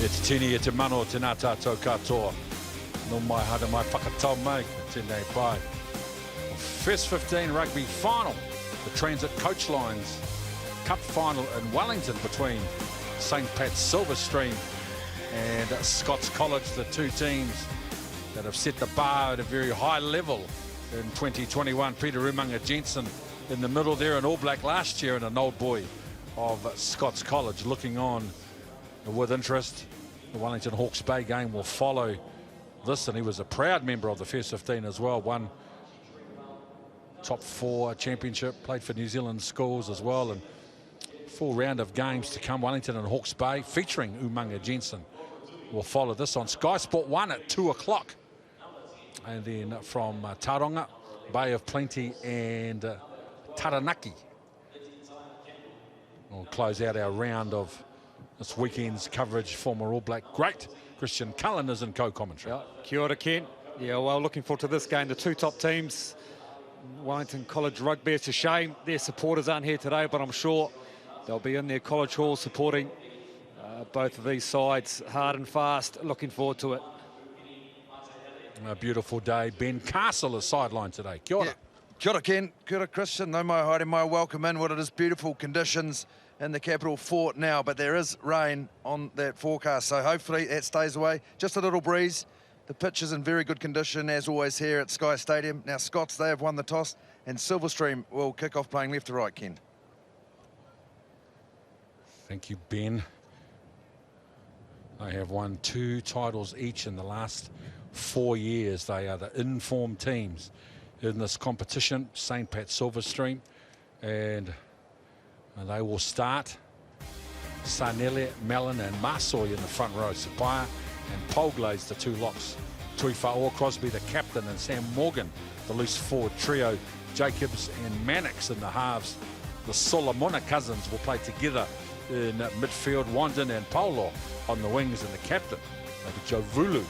E te tini e te mano tēnā tātou katoa. No mai hara mai whakatau mai, tēnei pai. First 15 rugby final, the Transit Coach Lines Cup final in Wellington between St Pat's Silverstream and Scots College, the two teams that have set the bar at a very high level in 2021. Peter Umanga Jensen in the middle there, an All Black last year and an old boy of Scots College looking on with interest. The Wellington Hawke's Bay game will follow this, and he was a proud member of the first 15 as well. Won top 4 championship, played for New Zealand schools as well, and full round of games to come. Wellington and Hawke's Bay featuring Umanga Jensen will follow this on Sky Sport 1 at 2 o'clock. And then from Taronga, Bay of Plenty and Taranaki. We'll close out our round of this weekend's coverage. Former All Black great Christian Cullen is in co-commentary. Yeah. Kia ora, Ken. Yeah, well, looking forward to this game. The two top teams, Wellington College Rugby. It's a shame their supporters aren't here today, but I'm sure they'll be in their college hall supporting both of these sides hard and fast. Looking forward to it. A beautiful day. Ben Castle is sidelined today. Kia ora. Yeah. Kia ora, Ken. Kia ora, Christian. No mai haere mai, welcome in. What it is beautiful conditions in the capital fort now, but there is rain on that forecast, so hopefully that stays away. Just a little breeze. The pitch is in very good condition, as always, here at Sky Stadium. Now, Scots, they have won the toss, and Silverstream will kick off playing left to right, Ken. Thank you, Ben. They have won 2 titles each in the last 4 years. They are the informed teams in this competition, St Pat's Silverstream, and they will start Sanele, Mellon and Masoy in the front row. Sapaya and Poglays, the 2 locks. Tuifa'o Crosby, the captain, and Sam Morgan, the loose forward trio. Jacobs and Mannix in the halves. The Solomona cousins will play together in midfield. Wandon and Paulo on the wings, and the captain, Joe Vulu,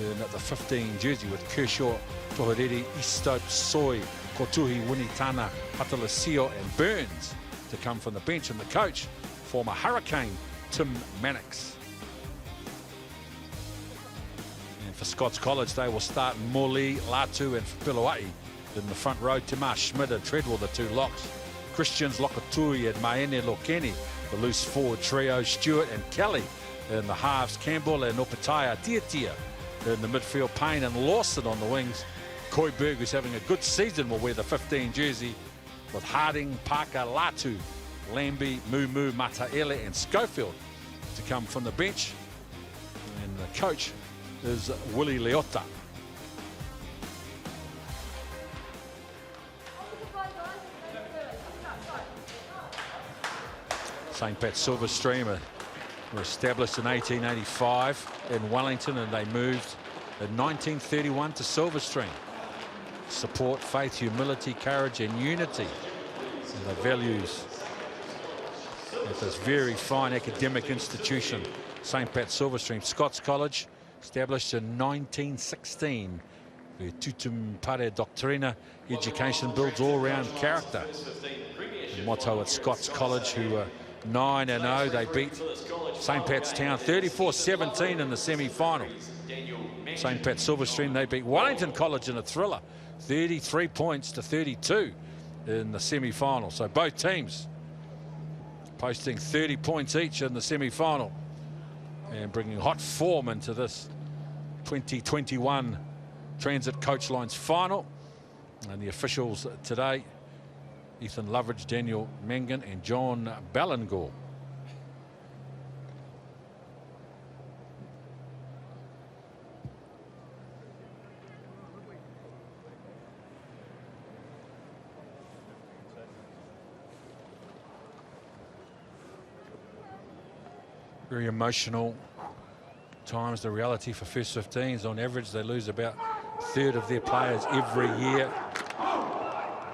in the 15 jersey with Kershaw, Tohoreri, Eastope, Soy, Kotuhi, Winitana, Patalasio and Burns to come from the bench, and the coach, former Hurricane Tim Mannix. And for Scots College, they will start Morley, Latu and Piloai in the front row. Tima Schmidt and Treadwell, the 2 locks. Christians, Lokatui and Maene Lokeni, the loose forward trio. Stewart and Kelly in the halves. Campbell and Opataya Tiatia in the midfield. Payne and Lawson on the wings. Koiberg, who's having a good season, will wear the 15 jersey, with Harding, Parker, Latu, Lambie, Mumu, Mataele and Schofield to come from the bench. And the coach is Willie Leota. St Pat's Silverstream were established in 1885 in Wellington, and they moved in 1931 to Silverstream. Support, faith, humility, courage and unity, and the values of this very fine academic institution, St Pat's Silverstream. Scots College, established in 1916, where tutum pare doctrina, education builds all-round character. The motto at Scots College, who were 9-0, they beat St Pat's Town 34-17 in the semi-final. St Pat's Silverstream, they beat Wellington College in a thriller, 33 points to 32 in the semi-final. So both teams posting 30 points each in the semi-final and bringing hot form into this 2021 Transit Coach Lines final. And the officials today, Ethan Loveridge, Daniel Mangan and John Ballingall. Very emotional times. The reality for first 15s, on average they lose about a third of their players every year.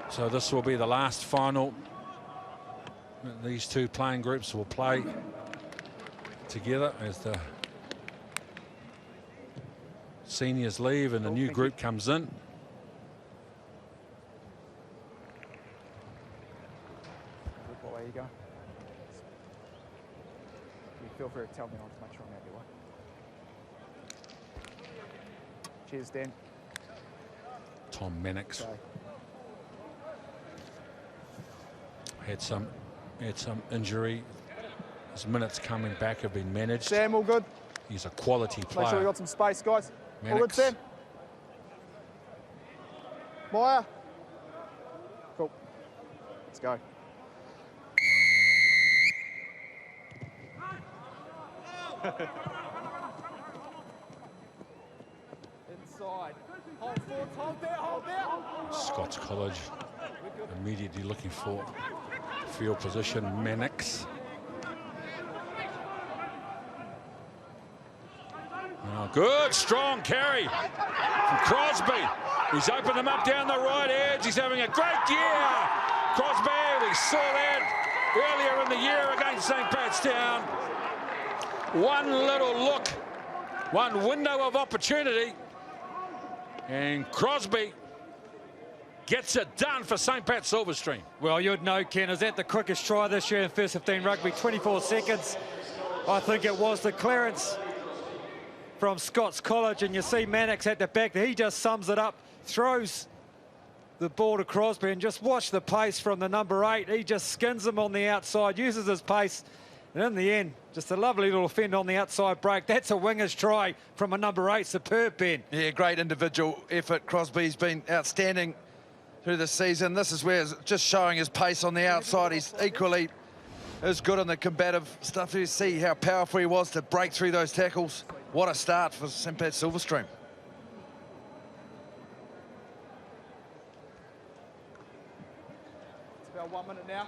So this will be the last final. These 2 playing groups will play together as the seniors leave and a new group comes in. feel free to tell me, and I'll just make sure I'm out your way. Cheers, Dan. Tom Mannix Okay. had some injury. His minutes coming back have been managed. Sam, all good? He's a quality player. Make sure we got some space, guys. Mannix. All good, Sam? Meyer? Cool. Let's go. Inside. Hold forward, hold there, hold there. Scots College immediately looking for field position. Mannix. Oh, good, strong carry from Crosby. He's opened them up down the right edge. He's having a great year. Crosby, we saw that earlier in the year against St. Pat's Town. One little look, one window of opportunity, and Crosby gets it done for St. Pat's Silverstream. Well, you'd know, Ken, is that the quickest try this year in first 15 rugby? 24 seconds. I think it was the clearance from Scots College, and you see Mannix at the back. He just sums it up, throws the ball to Crosby, and just watch the pace from the number 8. He just skins him on the outside, uses his pace, and in the end, just a lovely little fend on the outside break. That's a winger's try from a number 8. Superb, Ben. Yeah, great individual effort. Crosby's been outstanding through the season. This is where he's just showing his pace on the outside. He's equally as good on the combative stuff. You see how powerful he was to break through those tackles. What a start for St. Pat's Silverstream. It's about 1 minute now.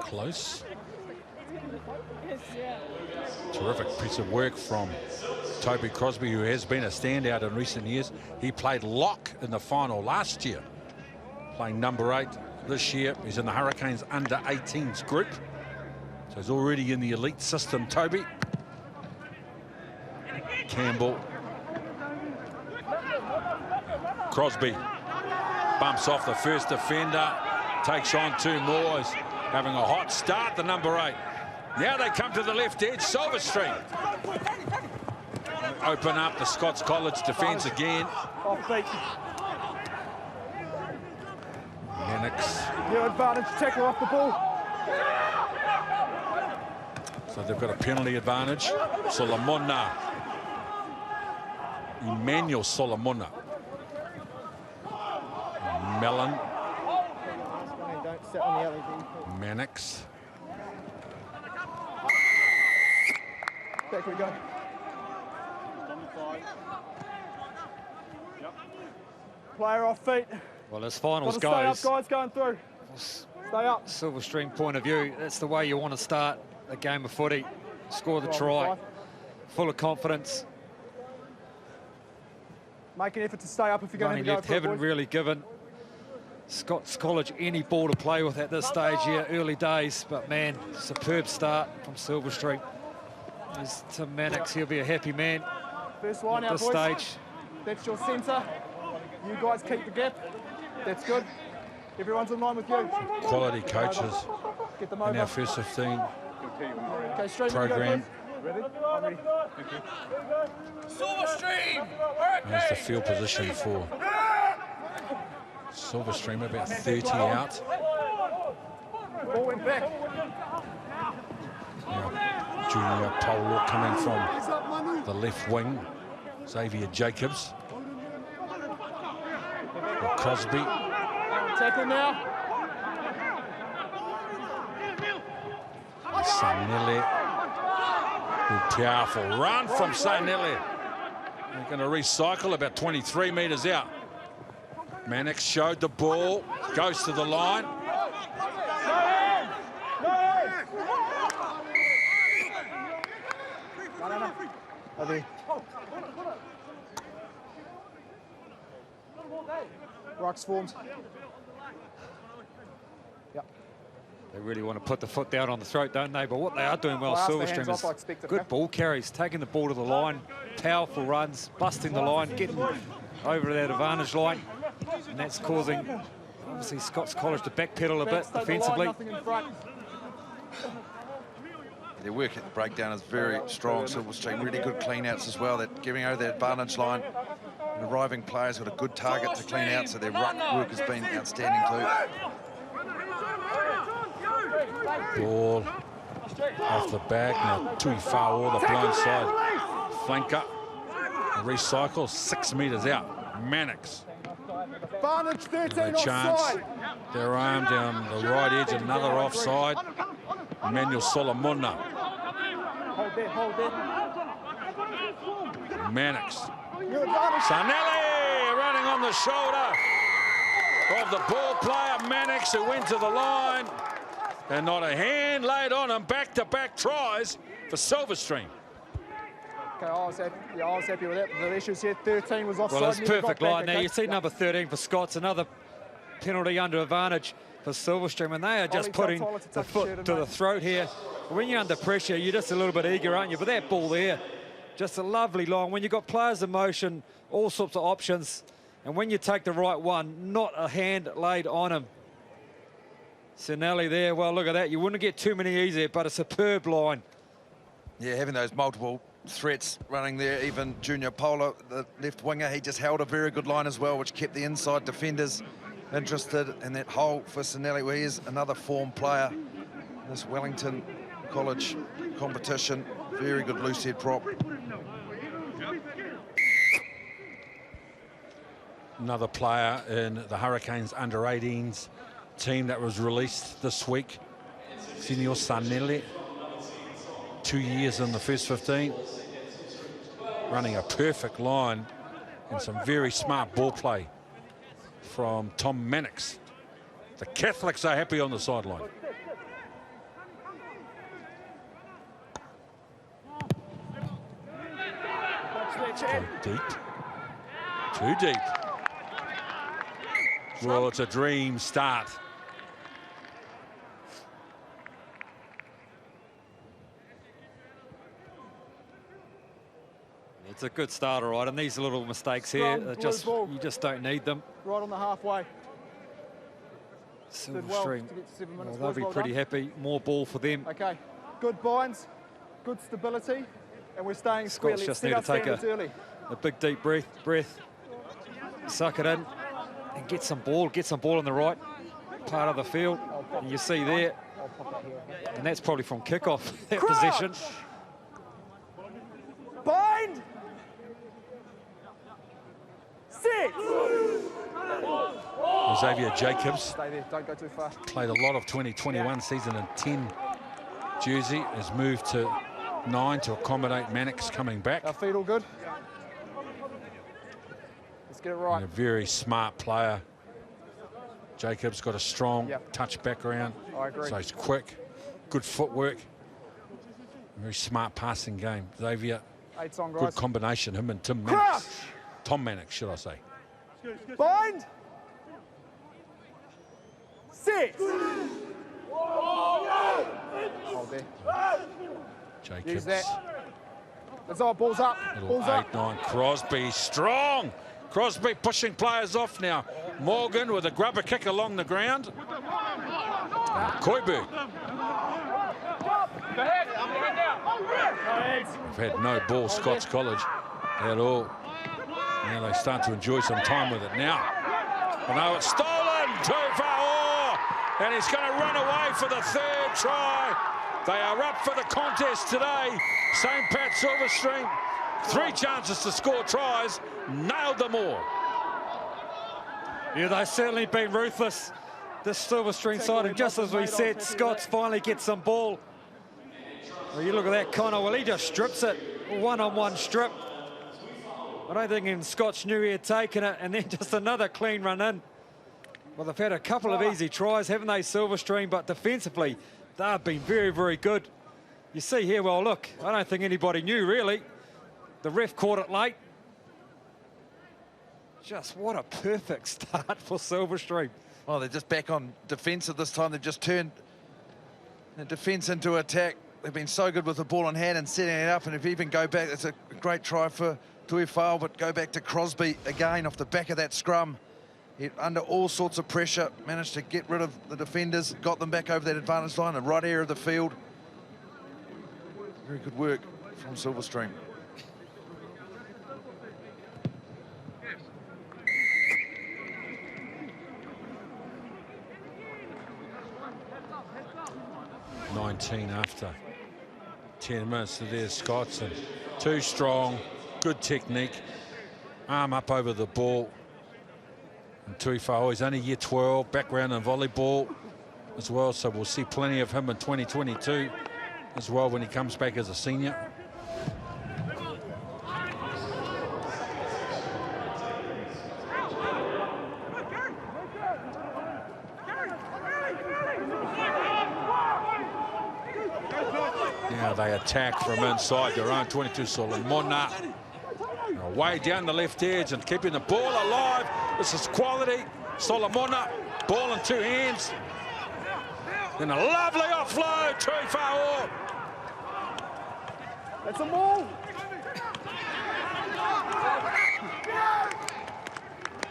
Close. Terrific piece of work from Toby Crosby, who has been a standout in recent years. He played lock in the final last year, playing number 8 this year. He's in the Hurricanes under-18s group, so he's already in the elite system. Toby Campbell. Crosby bumps off the first defender, takes on 2 more. He's having a hot start, the number 8. Now they come to the left edge, Silverstream. Open up the Scots College defence again. Mannix. Your advantage, tackle off the ball. So they've got a penalty advantage. Solomona. Emmanuel Solomona. Mellon. Don't sit on the LED. Mannix. Back we go. Player off feet. Well, as finals Gotta goes, stay up, guys, going through. Stay up. Silverstream point of view, that's the way you want to start a game of footy. Score the try, full of confidence. Make an effort to stay up if you're going Running to go left, for it, haven't boys. really given Scots College any ball to play with at this stage here, early days. But man, superb start from Silverstream. There's Tim Mannix, he'll be a happy man First line at out, this boys. stage. That's your centre. You guys keep the gap. That's good. Everyone's in line with you. Quality coaches Get them in over. our first 15 Okay, straight program. Ready? I'm ready. Thank you. Silverstream! There's the field position for Silverstream, about 30 out. Ball went back. Now, Junior Polo coming from the left wing. Xavier Jacobs. Crosby. Tackle now. Sanelli. Good powerful run from Sanelli. They're going to recycle about 23 metres out. Mannix showed the ball, goes to the line. Over here. Ruck's formed. Yep. They really want to put the foot down on the throat, don't they? But what they are doing well, Silverstream, is good ball carries, taking the ball to the line, powerful runs, busting the line, getting over that advantage line. And that's causing, obviously, Scots College to backpedal a bit defensively. Their work at the breakdown is very strong. Silverstream, really good clean-outs as well. They're giving over the advantage line. And arriving players got a good target to clean out, so their ruck work has been outstanding too. Ball off the back, now too far over the blind side. Flanker, recycle, 6 metres out. Mannix. Advantage 13 A chance. offside. Their arm down the right edge, another offside. Emmanuel Solomona. Hold there. Mannix. Your advantage. Sanelli running on the shoulder of the ball player Mannix, who went to the line. And not a hand laid on him. Back-to-back tries for Silverstream. Okay, I was happy with that. The issues here, 13 was offside. Well, it's never got perfect back, line there. okay? You see number 13 for Scots, another penalty under advantage for Silverstream, and they are just putting the foot to the throat here. When you're under pressure, you're just a little bit eager, aren't you? But that ball there, just a lovely line. When you've got players in motion, all sorts of options, and when you take the right one, not a hand laid on him. Sinelli there, well, look at that. You wouldn't get too many easy, but a superb line. Yeah, having those multiple threats running there, even Junior Pola, the left winger, he just held a very good line as well, which kept the inside defenders interested in that hole for Sinelli, where he is another form player. This Wellington College competition, very good loose head prop. Another player in the Hurricanes under-18s team that was released this week, Signor Sanelli. 2 years in the first 15. Running a perfect line and some very smart ball play from Tom Mannix. The Catholics are happy on the sideline. Deep. Too deep. Well, it's a dream start. It's a good start, all right, and these little mistakes here, you just don't need them. Right on the halfway. Silverstream, well, they'll be pretty happy. More ball for them. Okay, good binds, good stability, and we're staying square. Scots just need to take a big deep breath, suck it in, and get some ball in the right part of the field. And you see there, and that's probably from kickoff, that position. Bind! Six! Xavier Jacobs Stay there, don't go too far. played a lot of 2021 season in 10 jersey, has moved to 9 to accommodate Mannix coming back. Our feet all good? Let's get it right. And a very smart player. Jacobs got a strong touch background. I agree. So he's quick, good footwork, very smart passing game. Xavier, 8's on, good guys. combination, him and Tim Crouch! Mannix. Tom Mannix, should I say. Bind! Six! Hold there. Jacobs. Use that. That's all, balls up. Little Balls 8-9. Crosby, strong. Crosby pushing players off now. Morgan with a grubber kick along the ground. Koibu. We've had no ball, Scots College, at all. Now they start to enjoy some time with it now. Oh no, it's stolen. Too far. Oh, and he's going to run away for the third try. They are up for the contest today. St. Pat Silverstream. 3 chances to score tries. Nailed them all. Yeah, they've certainly been ruthless, this Silverstream side. And just as we said, Scots finally get some ball. Well, you look at that, Connor. Well, he just strips it. One-on-one strip. I don't think even Scots knew he had taken it. And then just another clean run in. Well, they've had a couple of easy tries, haven't they, Silverstream? But defensively, they've been very, very good. You see here, well, look, I don't think anybody knew, really. The ref caught it late. Just what a perfect start for Silverstream. Well, they're just back on defence at this time. They've just turned the defence into attack. They've been so good with the ball in hand and setting it up. And if you even go back, it's a great try for Tuifao, but go back to Crosby again off the back of that scrum. He, under all sorts of pressure, managed to get rid of the defenders, got them back over that advantage line, the right area of the field. Very good work from Silverstream. After 10 minutes to their Scots, and too strong, good technique, arm up over the ball. And Tuifao is only year 12, background in volleyball as well, so we'll see plenty of him in 2022 as well when he comes back as a senior. Now they attack from inside their own 22. Solomona way down the left edge and keeping the ball alive. This is quality. Solomona, ball in 2 hands. Then a lovely offload. Tuifao. That's a move.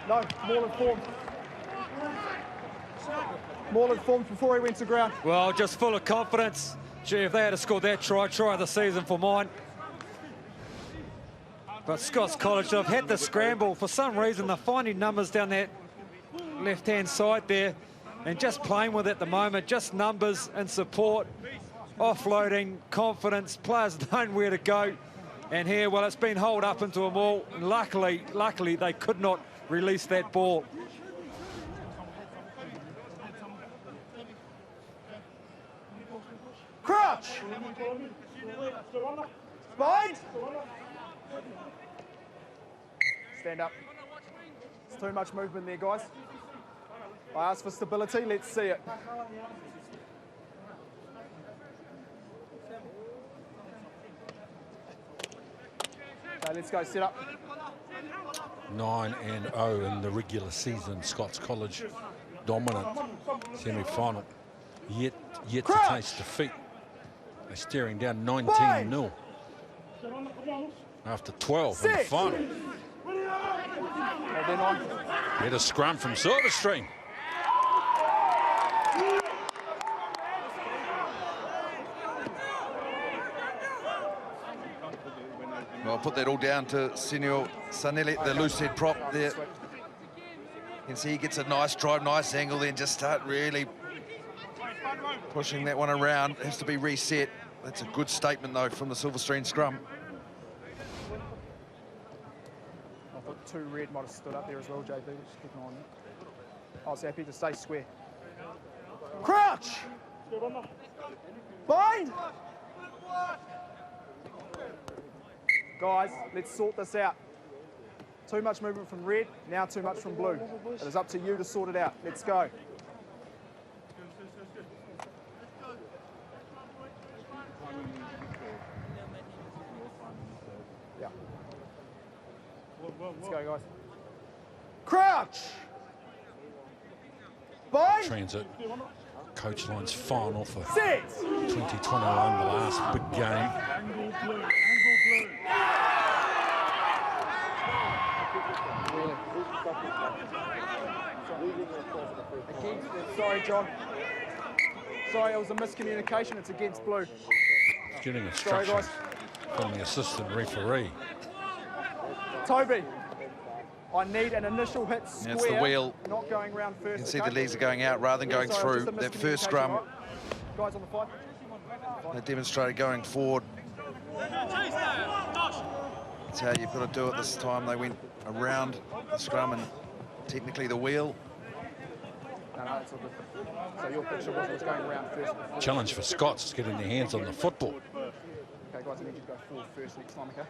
No, Moreland formed. Moreland formed before he went to ground. Well, just full of confidence. Gee, if they had scored that try of the season for mine. But Scots College, they've had the scramble. For some reason, they're finding numbers down that left-hand side there and just playing with it at the moment. Just numbers and support, offloading, confidence. Players know where to go. And here, well, it's been holed up into a maul. And luckily, they could not release that ball. Crouch! Bind! Stand up. It's too much movement there, guys. I asked for stability, let's see it. Okay, let's go, set up. 9-0 in the regular season. Scots College dominant semi-final. Yet to taste defeat. They're staring down 19-0 after 12 in the final. Get a scrum from Silverstream. Well, I'll put that all down to Senor Sanelli, the loose head prop there. You can see he gets a nice drive, nice angle, then just start really pushing that one around. Has to be reset. That's a good statement, though, from the Silverstream scrum. I thought 2 red might have stood up there as well, JB. Just keep an eye on that. I was happy to stay square. Crouch! Bind! Guys, let's sort this out. Too much movement from red, now too much from blue. It is up to you to sort it out. Let's go. Yeah. Let's go, guys. Crouch! Bind! Transit. Coach line's final for Sit! 2021, the last big game. Sorry, John. Sorry, it was a miscommunication. It's against blue. Getting instructions from the assistant referee. Toby, I need an initial hit square. That's the wheel. Not going round first. You can see the legs are going out rather than going through. That first scrum, right? Guys on the fight. they demonstrated going forward. That's how you've got to do it this time. They went around the scrum and technically the wheel. No, it's all good. So your picture was going around first. Challenge for Scots is getting their hands on the football. Okay, guys, I need you to go forward first next time, okay?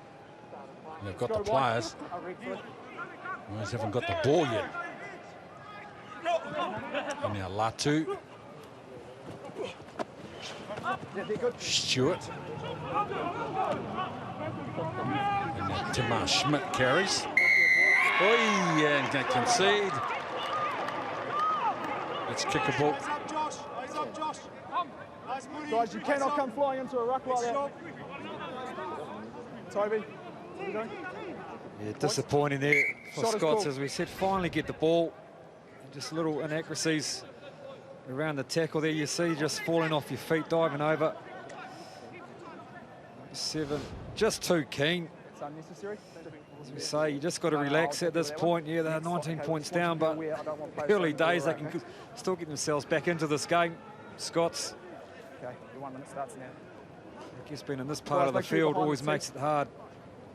And they've got the players. They just haven't got the ball yet. And now Latu. Yeah, they're good. Stewart. And now Timar Schmidt carries. Oi, and can concede. Let's kick a ball. Guys, you cannot come flying into a ruck like that. Toby, what are you doing? Yeah, disappointing there for Shot is Scots, cool. as we said. Finally get the ball. Just little inaccuracies around the tackle there. You see, just falling off your feet, diving over. 7, just too keen. It's unnecessary. As we say, you just got to relax at this point. Yeah, they're 19 points down, but early days, they can still get themselves back into this game. Scots, Okay, your 1 minute starts now. I guess being in this part of the field always makes it hard.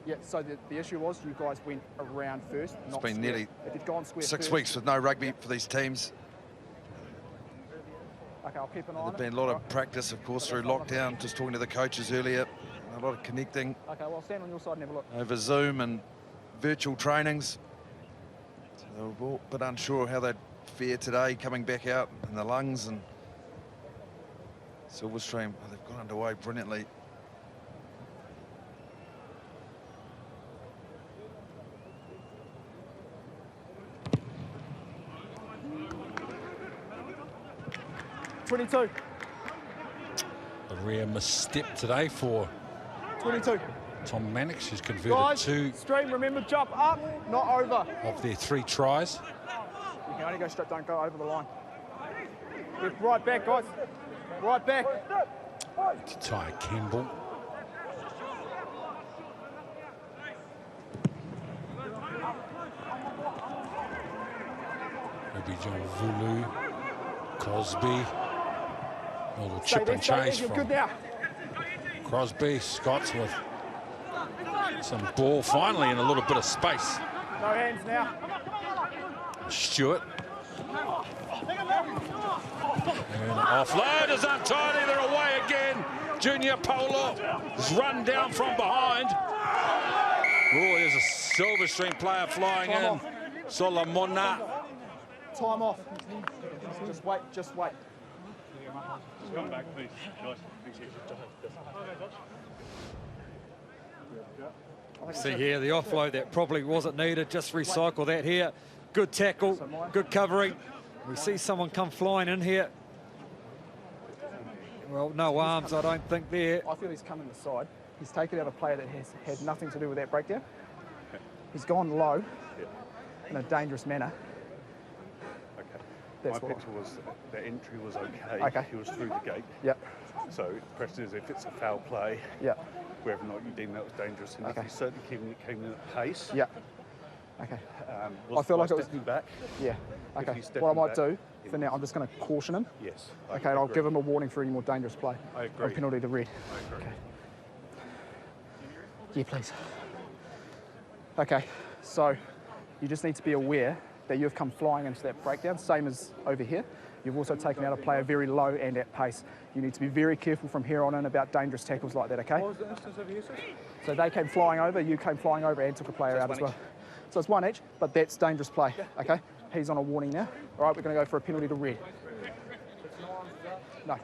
Yeah, so the issue was you guys went around first, not It's been square. nearly If you'd gone square 6 first, weeks with no rugby for these teams. Okay, I'll keep an eye on There's it. been a lot of practice, of course, through lockdown. Just talking to the coaches earlier. A lot of connecting Okay, well, I'll stand on your side and have a look. over Zoom and virtual trainings. So they were all a bit unsure how they'd fare today, coming back out in the lungs. And Silverstream, they've gone underway brilliantly. $22. A rare misstep today for 22. Tom Mannix, who's converted Guys, 2 stream, remember, jump up, not over. of their 3 tries. You can only go straight, don't go over the line. Get right back, guys. Right back. To Ty Campbell. Maybe John Vulu, Cosby. A little chip and chase You're from good now. Crosby. Scots with some ball finally in a little bit of space. No hands now. Stewart. And offload is untidy. They're away again. Junior Polo is run down from behind. Oh, there's a Silverstream player flying Time in. off. Solomona. Time off. Just wait, just wait. Come back, please. See here, the offload that probably wasn't needed. Just recycle that here. Good tackle, good covering. We see someone come flying in here. Well, no arms, I don't think there. I feel he's come in the side. He's taken out a player that has had nothing to do with that breakdown. He's gone low in a dangerous manner. Okay. That's My what picture was the entry was okay. Okay. He was through the gate. Yep, So the question is if it's a foul play, yep, whether or not you deem that was dangerous enough. Okay. He certainly came in at pace. yep. Okay, Was I feel like it was- stepping back. yeah. If Okay, he's stepping what I might back, do for now, I'm just going to caution him. Yes. Okay, and I'll give him a warning for any more dangerous play. I A agree. penalty to red. I agree. Yeah, please. Okay, so you just need to be aware that you've come flying into that breakdown, same as over here. You've also taken out a player very low and at pace. You need to be very careful from here on in about dangerous tackles like that, okay? What was the instance over here, sir? So they came flying over, you came flying over and took a player So it's out as one well. So it's 1 each, but that's dangerous play, okay? He's on a warning now. All right, we're going to go for a penalty to red. No.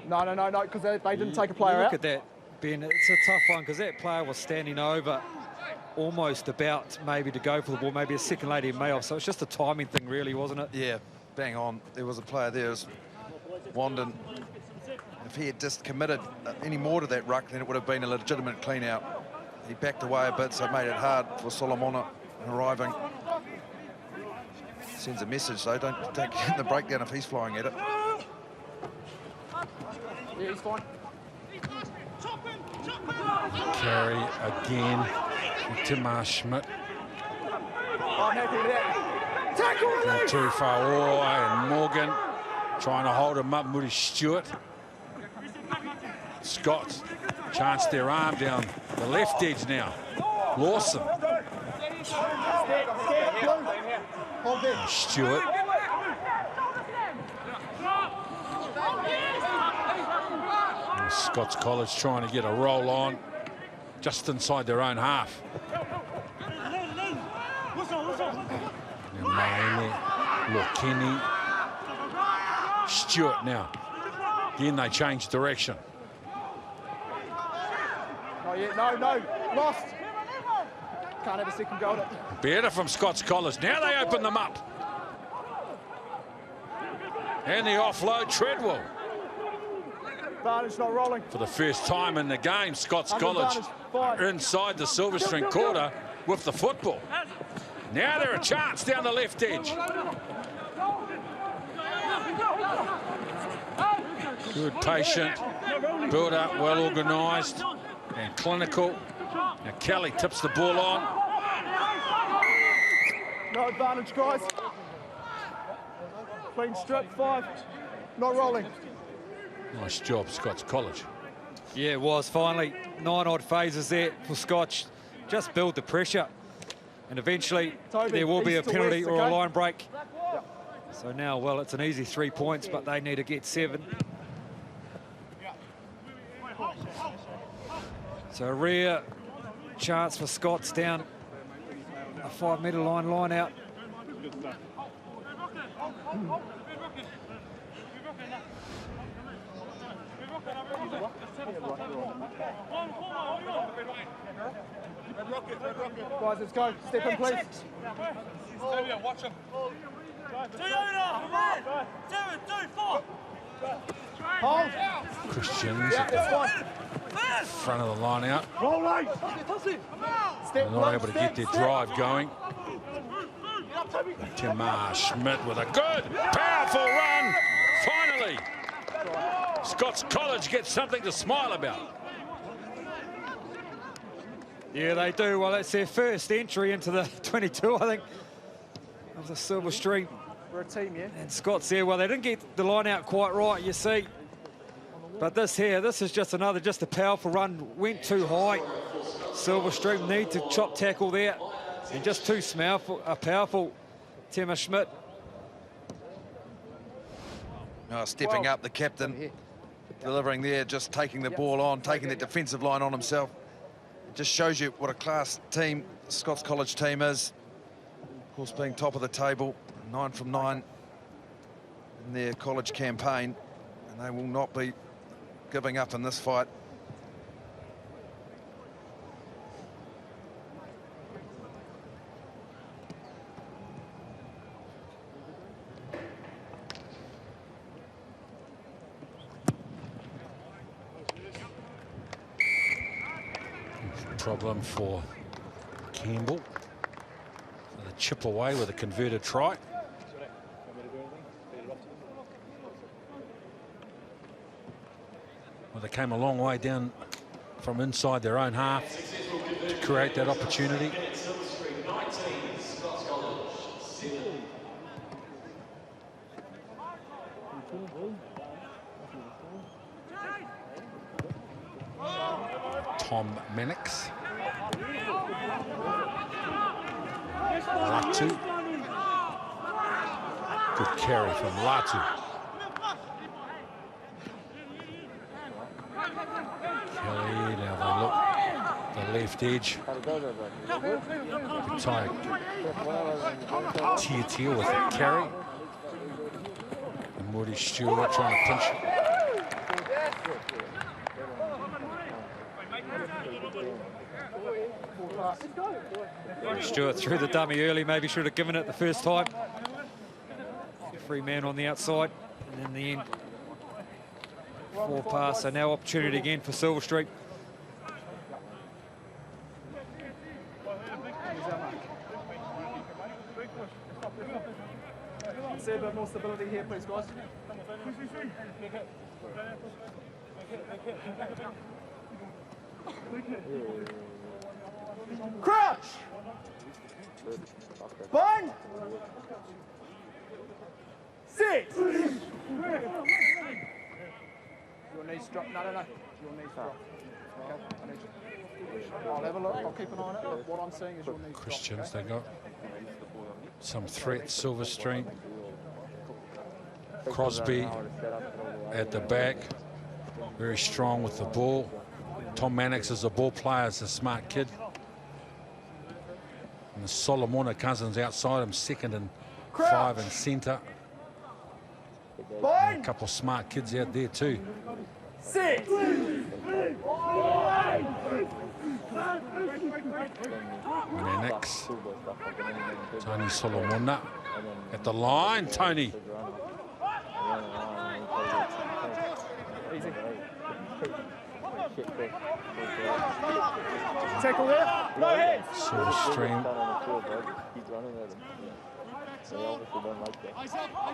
No, because they didn't take a player Look out. at that, Ben. It's a tough one because that player was standing over, almost about maybe to go for the ball, maybe a second later he may have. So it's just a timing thing, really, wasn't it? Yeah, bang on. There was a player there, it was Wandon. If he had just committed any more to that ruck, then it would have been a legitimate clean out. He backed away a bit, so it made it hard for Solomona arriving. Sends a message, though, don't get in the breakdown if he's flying at it. Yeah, he's fine. Carry again. Timar Schmidt. I'm happy with that. Tackle Not release! too far away, and Morgan trying to hold him up. Moody Stewart. Scots chance their arm down the left edge now. Lawson. Hold there. Stewart. And Scots College trying to get a roll on just inside their own half. And Maele, Lokini, Stewart now. Again, they change direction. Not yet, no, lost. Can't have a second go at it. Better from Scots College. Now they open them up. And the offload, Treadwell. Advantage not rolling. For the first time in the game, Scots College Fine. inside the Silverstream quarter with the football. Now they're a chance down the left edge. Good, patient, build up, well organised and clinical. Now Kelly tips the ball on. No advantage, guys. Clean strip, 5. Not rolling. Nice job, Scots College. Yeah, it was finally 9 odd phases there for Scotch. Just build the pressure. And eventually Toby, there will be a east to penalty west, or a okay? line break. So now, well, it's an easy 3 points, but they need to get 7. So a rare chance for Scots down a 5-metre line out. Guys, let's go. Step in, please. Watch him. 2 over. 2, 4. Hold. Christians Yeah, at that's fine. the front of the line out. Step, They're not one, able to step, get their step. drive going. Tamar Schmidt with a good, powerful run. Finally, Scots College gets something to smile about. Yeah, they do. Well, it's their first entry into the 22, I think, of the Silverstream. We're a team, yeah? And Scott's there. Well, they didn't get the line out quite right, you see. But this is just a powerful run. Went too high. Silverstream need to chop tackle there. And just too powerful. Tamar Schmidt. Stepping up, the captain, delivering there, just taking the ball on, taking the defensive line on himself. It just shows you what a class team the Scots College team is. Of course, being top of the table, 9 from 9 in their college campaign, and they will not be giving up in this fight. Problem for Campbell. So the chip away with a converted try. Well, they came a long way down from inside their own half to create that opportunity. Tom Mannix. Latu. Good carry from Latu. Kelly, now they look the left edge. Tia with a carry. And Moody Stewart trying to pinch. Stewart threw the dummy early, maybe should have given it the first time. Free man on the outside, and in the end, 4 pass. So now opportunity again for Silverstream. See a bit more stability here, please, guys. Crouch! Bind! Sit! Your knees drop. No. Your knees drop. Okay, I need you. I'll have a look. I'll keep an eye on it. What I'm seeing is your knees Christians, drop. they got some threat. Silverstream. Crosby at the back. Very strong with the ball. Tom Mannix is a ball player, is a smart kid. And the Solomona Cousins outside him, 2nd and 5 in centre. And a couple of smart kids out there too. Sit! Mannix. Tony Solomona at the line. Tony. Easy. Tackle there. No hands. Silverstream.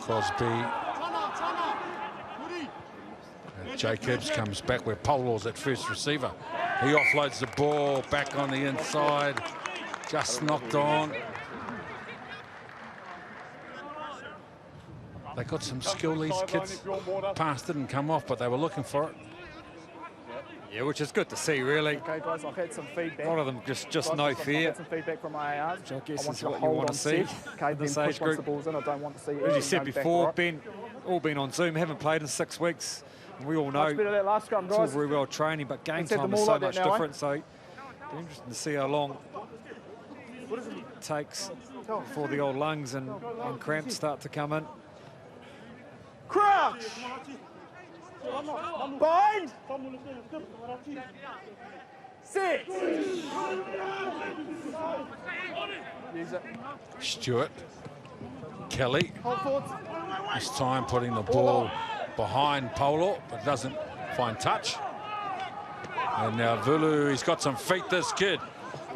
Crosby. Jacobs comes back where Polo's at first receiver. He offloads the ball back on the inside. Just knocked on. They got some skill, these kids. Pass didn't come off, but they were looking for it. Yeah, which is good to see, really. Okay, guys, I've had some feedback. A lot of them just Guys, no I've fear. had some feedback from my ARs. Which I guess want is you what you hold want to on see set. Okay, in this then age push once group. the ball's in. I don't want to see As you anything said go back before, right. all been on Zoom, haven't played in 6 weeks. And we all know Much better that last scrum, it's all guys. very well training, but game Let's have time them is all so like that much now, different. So it'll be interesting to see how long it takes before the old lungs and cramps start to come in. Crouch! Bind! 6! Use it. Stewart. Kelly. Hold forward. This time putting the ball behind Polo, but doesn't find touch. And now Vulu, he's got some feet, this kid.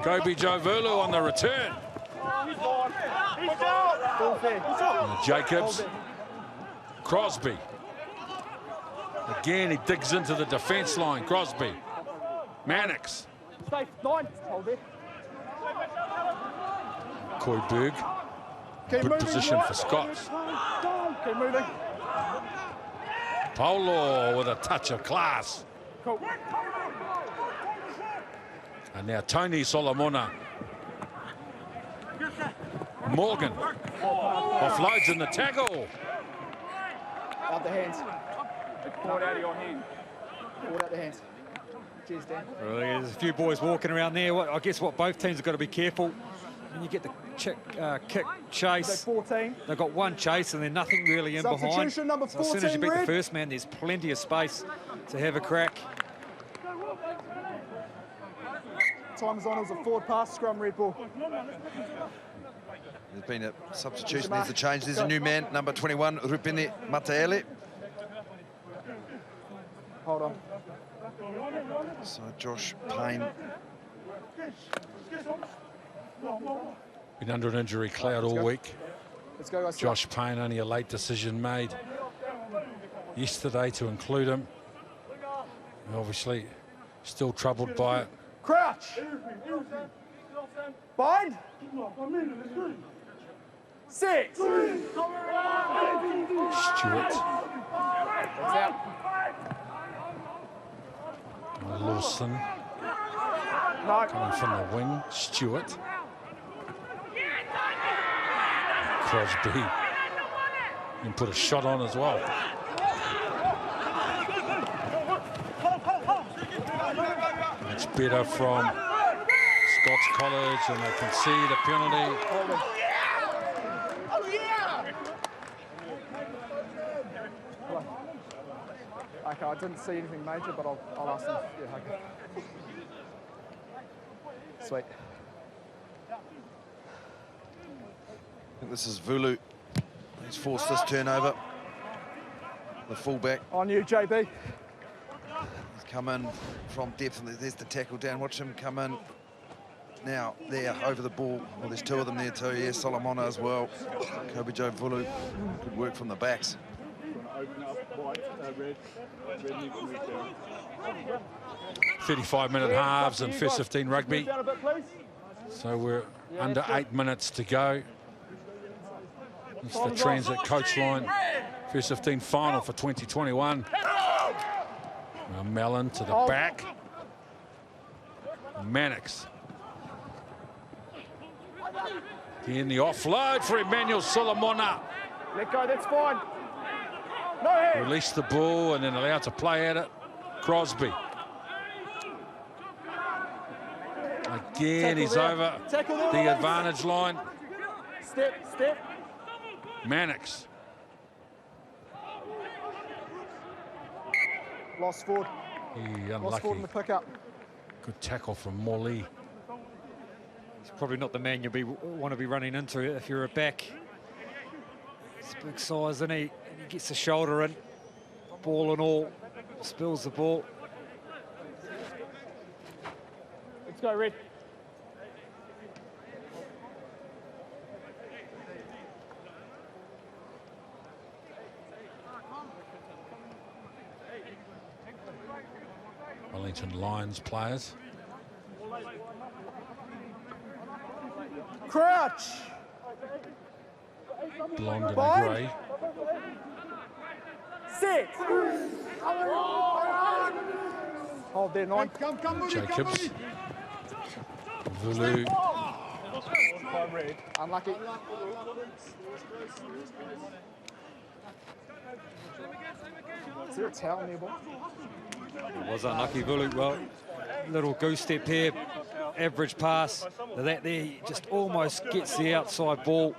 Kobe Joe Vulu on the return. Ball fair. And Jacobs. Crosby. Again, he digs into the defence line. Crosby. Mannix. Stay 9. Hold there. Koiberg. Keep Good moving. position for Scots. Keep moving. Polo with a touch of class. Cool. And now Tony Solomona. Morgan. Offloads in the tackle. Out the hands. Pull it out of your hand. Pull it out the hands. Cheers, Dan. Well, there's a few boys walking around there. I guess what both teams have got to be careful. When you get the kick, chase, So 14. they've got one chase and then nothing really in behind. Substitution number So as soon as you 14, beat the Red. first man, there's plenty of space to have a crack. Time is on. It was a forward pass. Scrum, red ball. There's been a substitution, there's a change. There's a new man, number 21, Rupini Mataele. Hold on. So Josh Payne. Been under an injury cloud all week. Let's go, guys. Josh Payne, only a late decision made yesterday to include him. And obviously, still troubled by it. Crouch. Bind. 6. Stewart. That's out. Lawson No. coming from the wing. Stewart. Crosby. And put a shot on as well. It's better from Scots College, and they concede a penalty. Okay, I didn't see anything major, but I'll ask them. Yeah, okay. Sweet. I think this is Vulu. He's forced this turnover. The fullback. On you, JB. He's come in from depth, and there's the tackle down. Watch him come in. Now, there, over the ball. Well, there's two of them there too. Yeah, Solomona as well. Kobe Joe Vulu. Good work from the backs. 35-minute halves and first 15 rugby. Down a bit, please. So we're under 8 minutes to go. It's the Transit coach line. First 15 final for 2021. Now Mellon to the back. Mannix. In the offload for Emmanuel Solomona. Let go, that's fine. No hands. Release the ball and then allowed to play at it. Crosby. Again, he's over the advantage line. Step, step. Mannix. Lost forward. He Lost forward in unlucky. the pickup. Good tackle from Morley. He's probably not the man want to be running into if you're a back. He's big size, isn't he? And he gets the shoulder in, ball and all, spills the ball. Let's go, Red. Wellington Lions players. Crouch. Blonde and Bind. grey. Sit. Hold there, 9. Jacobs. Vulu. Unlucky. Is there a towel nearby? It was unlucky, Vulu. Well, little goose step here, average pass. That there, he just almost gets the outside ball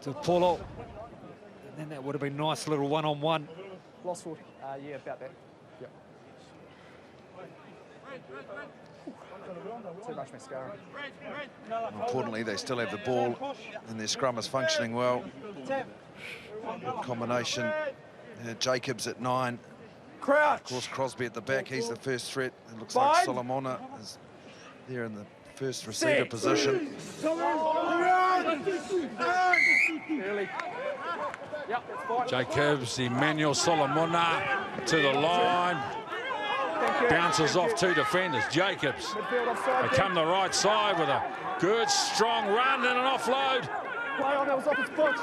to pull out. And then that would have been a nice little one-on-one. Lost forward. Yeah, about that. Yep. Too much mascara. Importantly, they still have the ball and their scrum is functioning well. Good combination. Jacobs at 9. Crouch. Of course, Crosby at the back. He's the first threat. It looks Bind. like Solomona is there in the first receiver position. Early. Yep, that's fine. Jacobs, Emmanuel Solomona to the line. Thank you. Bounces off 2 defenders. Jacobs. Midfield offside. They come the right side with a good, strong run and an offload. Play on, that was off his foot.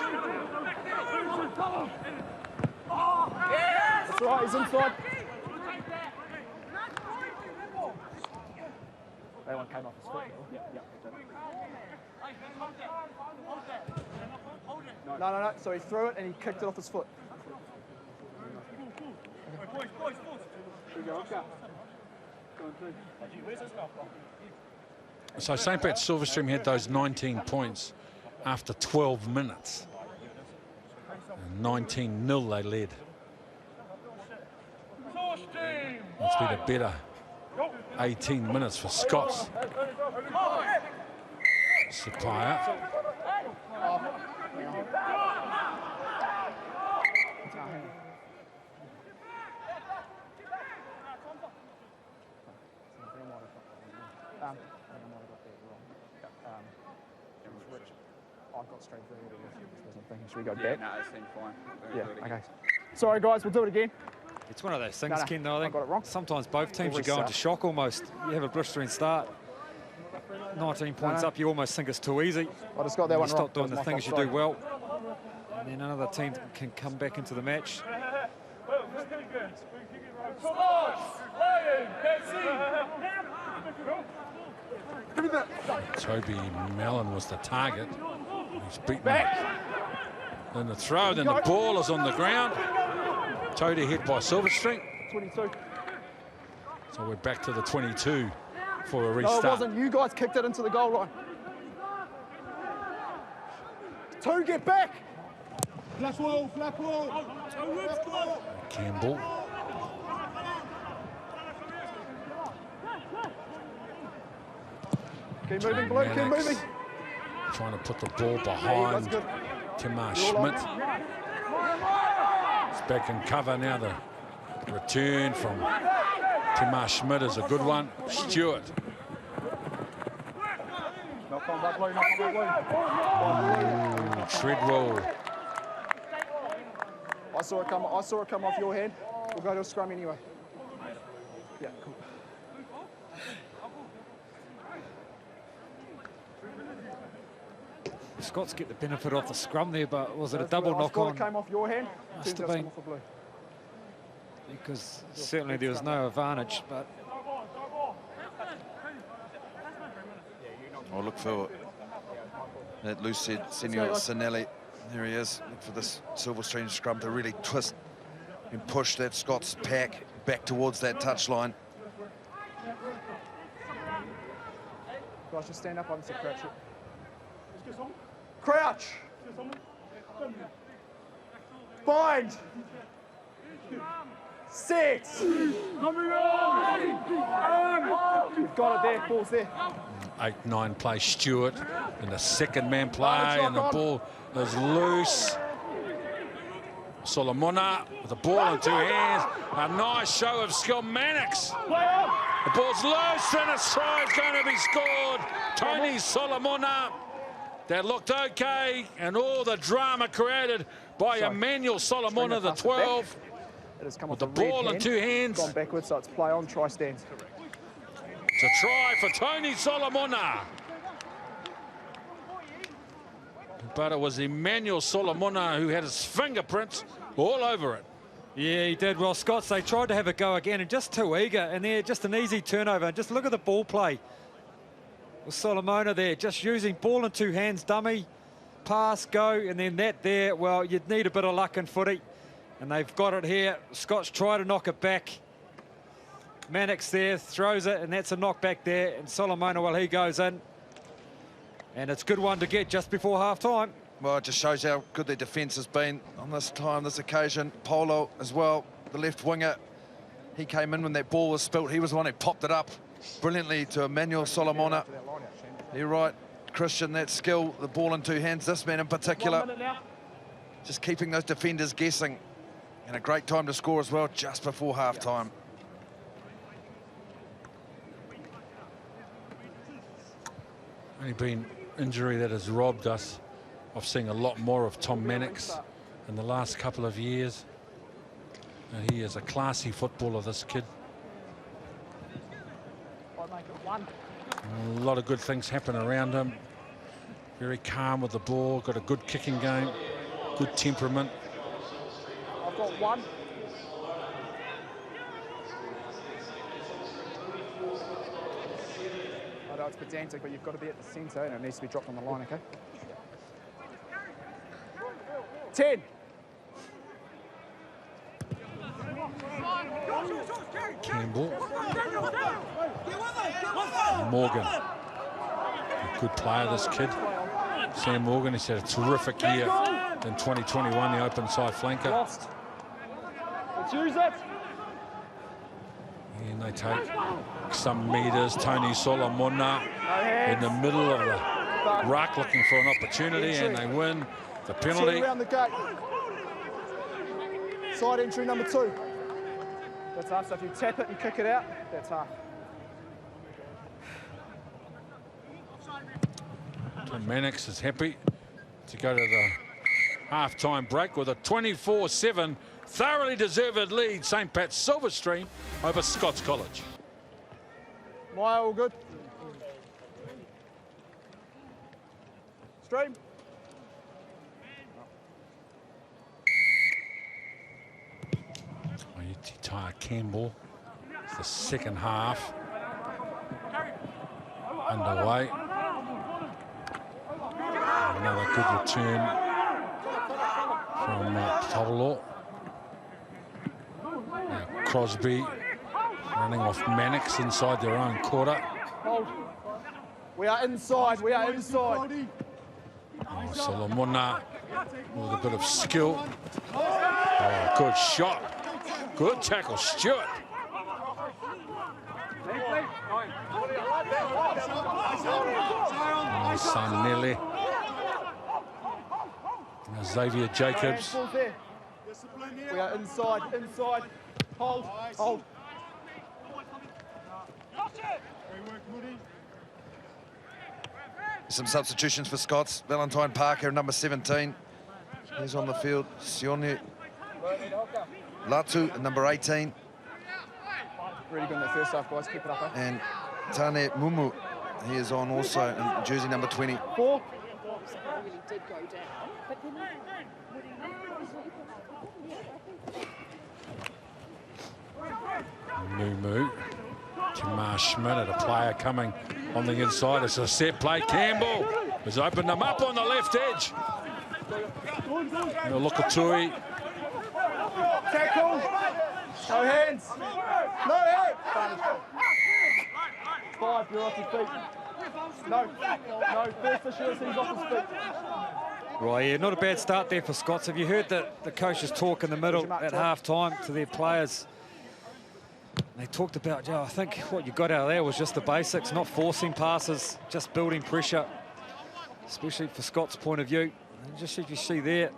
That's right, he's inside. That one came off his foot. Yep. No. So he threw it and he kicked it off his foot. So St. Pat's Silverstream had those 19 points after 12 minutes. 19-0 they led. It's been a better 18 minutes for Scots. Sapphire. I've got straight through. Should we go back? No, it seemed fine. Yeah, okay. Sorry, guys, we'll do it again. It's one of those things, No, Ken, though. I think got it wrong. sometimes both teams Always are going so. to shock almost. You have a blistering start. 19 points No. up, you almost think it's too easy. I just got that You one wrong. stop doing That the was my things you fault, do well. And then another team can come back into the match. Toby Mellon was the target. He's beaten. Then the throw, then the ball is on the ground. Toady hit by Silverstream. 22. So we're back to the 22 for a No, it restart. wasn't. You guys kicked it into the goal line. 2, get back. Campbell. Keep moving, Blue, keep Mannix moving. trying to put the ball That's behind good. Timar You're all Schmidt. It's back in cover now. The return from Timar Schmidt is a good one. Stewart. Knock on by Blue, knock on by Blue. Treadwell. I saw it come off your hand. We'll go to a scrum anyway. Yeah, cool. Scots get the benefit of the scrum there, but was it a That's double good. I knock thought on? it came off your hand. Must Turns have out it's been. come off the Blue. Because certainly there was no advantage, but I'll look for that loose head, Senor Sinelli. There he is. Look for this Silverstream scrum to really twist and push that Scots pack back towards that touchline. Guys, just stand up. I haven't said crouch yet. Crouch. Bind. 6. You've got it there, ball's there. 8-9 play Stewart in the second man play, and the ball is loose. Solomona with the ball in 2 hands. A nice show of skill. Mannix. The ball's loose and a try is going to be scored. Tony Solomona. That looked okay, and all the drama created by Emmanuel Solomona, the 12. With the ball in 2 hands. Gone backwards, so it's play on, try stands. It's a try for Tony Solomona. But it was Emmanuel Solomona who had his fingerprints all over it. Yeah, he did. Well, Scots, they tried to have a go again and just too eager. And there, just an easy turnover. And just look at the ball play. With Solomona there, just using ball in 2 hands, dummy, pass, go, and then that there. Well, you'd need a bit of luck in footy. And they've got it here. Scots try to knock it back. Mannix there, throws it, and that's a knockback there. And Solomona, well, he goes in. And it's a good one to get just before half-time. Well, it just shows how good their defence has been on this occasion. Polo as well, the left winger. He came in when that ball was spilt. He was the one who popped it up brilliantly to Emmanuel Solomona. You're right, Christian, that skill, the ball in 2 hands, this man in particular. Just keeping those defenders guessing. And a great time to score as well, just before half-time. Only been injury that has robbed us of seeing a lot more of Tom Mannix in the last couple of years. And he is a classy footballer, this kid. A lot of good things happen around him. Very calm with the ball, got a good kicking game, good temperament. I've got 1. I know it's pedantic, but you've got to be at the centre and it needs to be dropped on the line, okay? 10. Campbell. Morgan. A good player, this kid. Sam Morgan, he's had a terrific year in 2021, the open side flanker. Lost. Let's use it. And they take some metres. Tony Solomona in the middle of the ruck looking for an opportunity, and they win the penalty. Around the gate. Side entry number 2. That's half, so if you tap it and kick it out, that's half. Tom Mannix is happy to go to the half-time break with a 24-7 thoroughly deserved lead. St. Pat's Silverstream over Scots College. Maya, all good? Stream. Ty Campbell. It's the second half underway. Another good return from Tolo. Now Crosby running off Mannix inside their own quarter. Hold. We are inside, we are inside. Oh, Solomona with a bit of skill. Oh, good shot. Good tackle, Stewart. Oh, Sanelli. Xavier Jacobs. We are inside, inside. Hold, hold. Some substitutions for Scots. Valentine Parker, number 17. He's on the field. Sione Latu, number 18. Really good in that first half, guys. Keep it up, eh? And Tane Mumu, he is on also in jersey number 20. 4. Really did go down, but then Mumu. Tamar Schmidt at a player coming on the inside. It's a set play. Campbell has opened them up on the left edge. Lokatui. Tackle. No hands. No hands. 5, you're off your feet. No, first issue, he's off his feet. Right, yeah, not a bad start there for Scots. Have you heard the coaches talk in the middle at half-time to their players? They talked about, I think what you got out of there was just the basics, not forcing passes, just building pressure, especially for Scott's point of view. And just as you see there,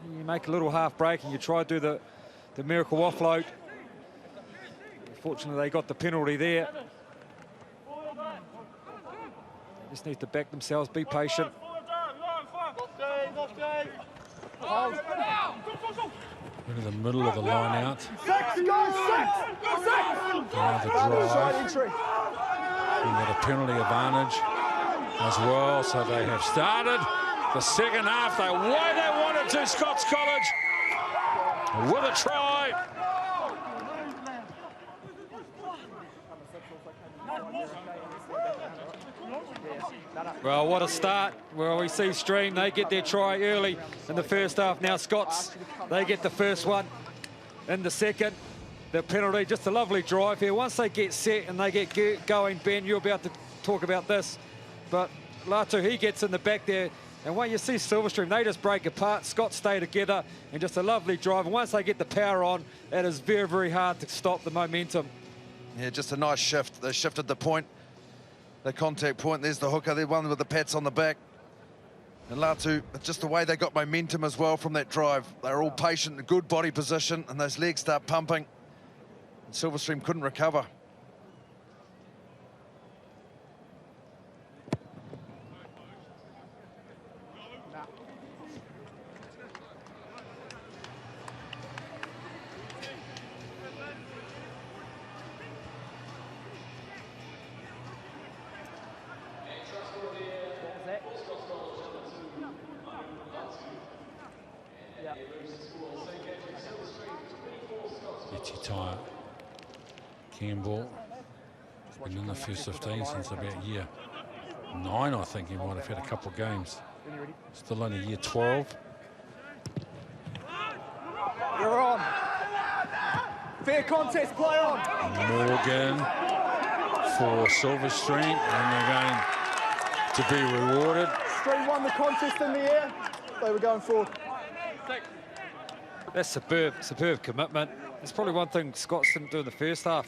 you make a little half break and you try to do the miracle offload. Unfortunately, they got the penalty there. They just need to back themselves, be patient. Into the middle of the line out. Six, go, six! Another drive. We got a penalty advantage as well, so they have started the second half the way they wanted to, Scots College, with a try. Well, what a start. Well, we see Stream, they get their try early in the first half. Now Scots, they get the first one in the second. The penalty, just a lovely drive here. Once they get set and they get going, Ben, you're about to talk about this, but Latu, he gets in the back there, and when you see Silverstream, they just break apart. Scots stay together, and just a lovely drive. And once they get the power on, it is very, very hard to stop the momentum. Yeah, just a nice shift. They shifted the point, the contact point. There's the hooker, the one with the pats on the back. And Latu, just the way they got momentum as well from that drive. They're all patient, good body position, and those legs start pumping. And Silverstream couldn't recover. Tyre, Campbell, been in the first 15 since about year 9, I think. He might have had a couple of games. Still only year 12. You're on. Fair contest, play on. Morgan for Silverstream, and they're going to be rewarded. Stream won the contest in the air. They were going forward. That's superb commitment. It's probably one thing Scots didn't do in the first half.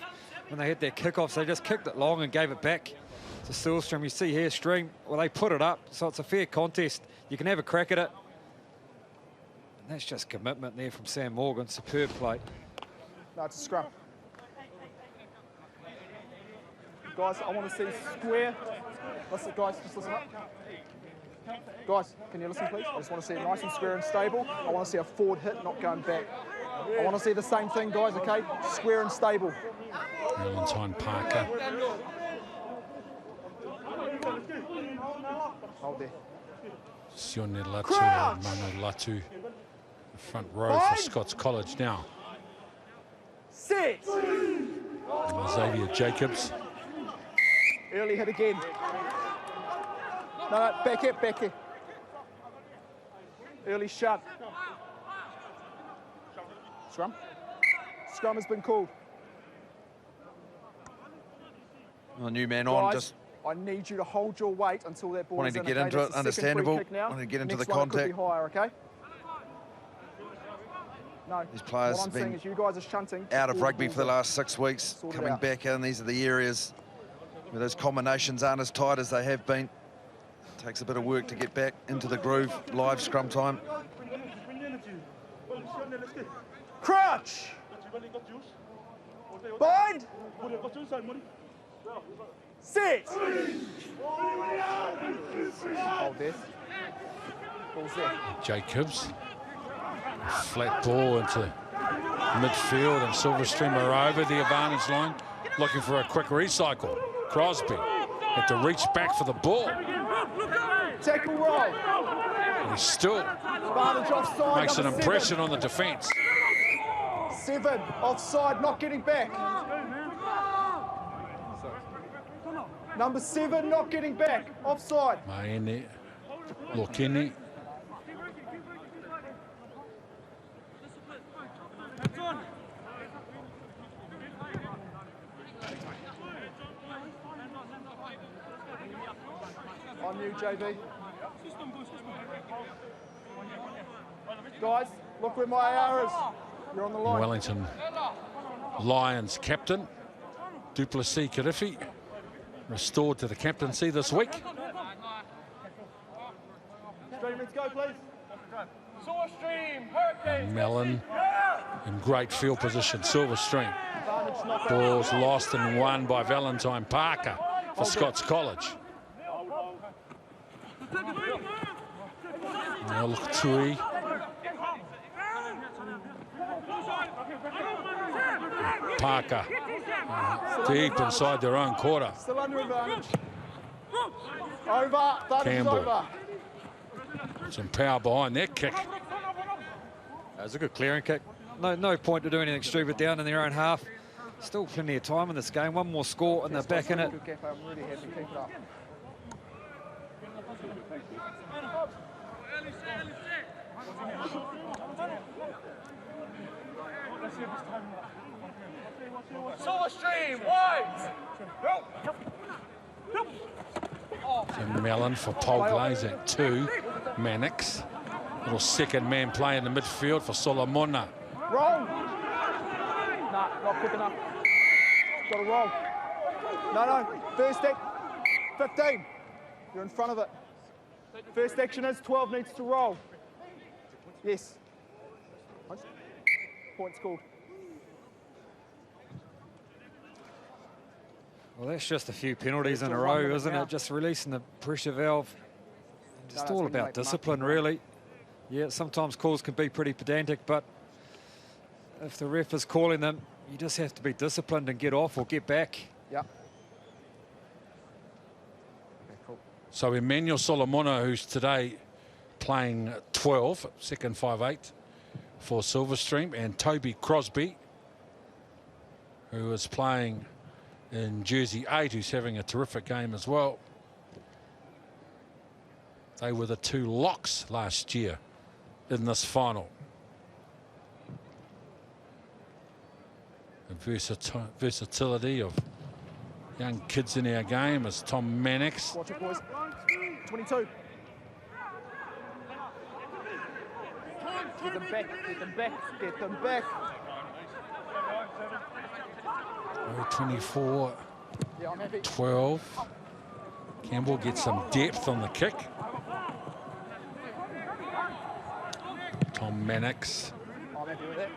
When they had their kickoffs, they just kicked it long and gave it back to Silverstream. You see here, Stream, well, they put it up, so it's a fair contest. You can have a crack at it. And that's just commitment there from Sam Morgan. Superb play. No, it's a scrum. Guys, I want to see square. Listen, guys, just listen up. Guys, can you listen, please? I just want to see it nice and square and stable. I want to see a forward hit, not going back. I want to see the same thing, guys, okay? Square and stable. Valentine Parker. Hold there. Sione Latu and Manu Latu. The front row for Scots College now. Sit! Xavier Jacobs. Early hit again. No, back here. Early shut. Scrum. Scrum has been called. A new man Guys, on, just I need you to hold your weight until that ball is in. wanting to get into it, understandable. Wanting to get into Next the one could contact. be higher, okay? No, These players what I'm have saying been is you guys are shunting out of before rugby the for the ball's last 6 weeks, Sort it coming out. back in. These are the areas where those combinations aren't as tight as they have been. Takes a bit of work to get back into the groove. Live scrum time. Crouch! Bind! Sit! Hold this. Ball's there. Jacobs. Flat ball into midfield, and Silverstream are over the advantage line, looking for a quick recycle. Crosby had to reach back for the ball. Tackle roll. And he still Advantage offside. makes an number impression on the defence. 7. Offside, not getting back. Number 7, not getting back. Offside. Maene Lokeni. On you, JB. Guys, look where my AR is. You're on the line. Wellington Lions captain, Duplessis Kirifi, restored to the captaincy this week. Let's go, please. Silverstream, Hurricanes. Mellon in great field position. Silverstream. Ball's lost and won by Valentine Parker for Scots College. Now look, Tui. Parker deep inside their own quarter. Still under advantage. Over. Campbell. Over. Some power behind that kick. That was a good clearing kick. No point to do anything stupid down in their own half. Still plenty of time in this game. One more score and they're back in it. Good gap. I'm really happy. Keep it up. Silverstream, wide. And Mellon for Paul Glaze at 2. Mannix. Little second man play in the midfield for Solomona. Roll. Nah, not quick enough. Got to roll. No. First act. 15. You're in front of it. First action is 12 needs to roll. Yes. Point scored. Well, that's just a few penalties in a row, isn't it? Just releasing the pressure valve. Just all about discipline, really. Yeah, sometimes calls can be pretty pedantic, but if the ref is calling them, you just have to be disciplined and get off or get back. Yeah. Okay, cool. So Emmanuel Solomona, who's today playing 12, second 5'8", for Silverstream, and Toby Crosby, who is playing in jersey 8, who's having a terrific game as well. They were the 2 locks last year in this final. The versatility of young kids in our game as Tom Mannix. Watch it, boys. 22. Get them back, get them back, get them back. 24, Yeah, I'm happy. 12. Campbell gets some depth on the kick. Tom Mannix. I'm happy with that.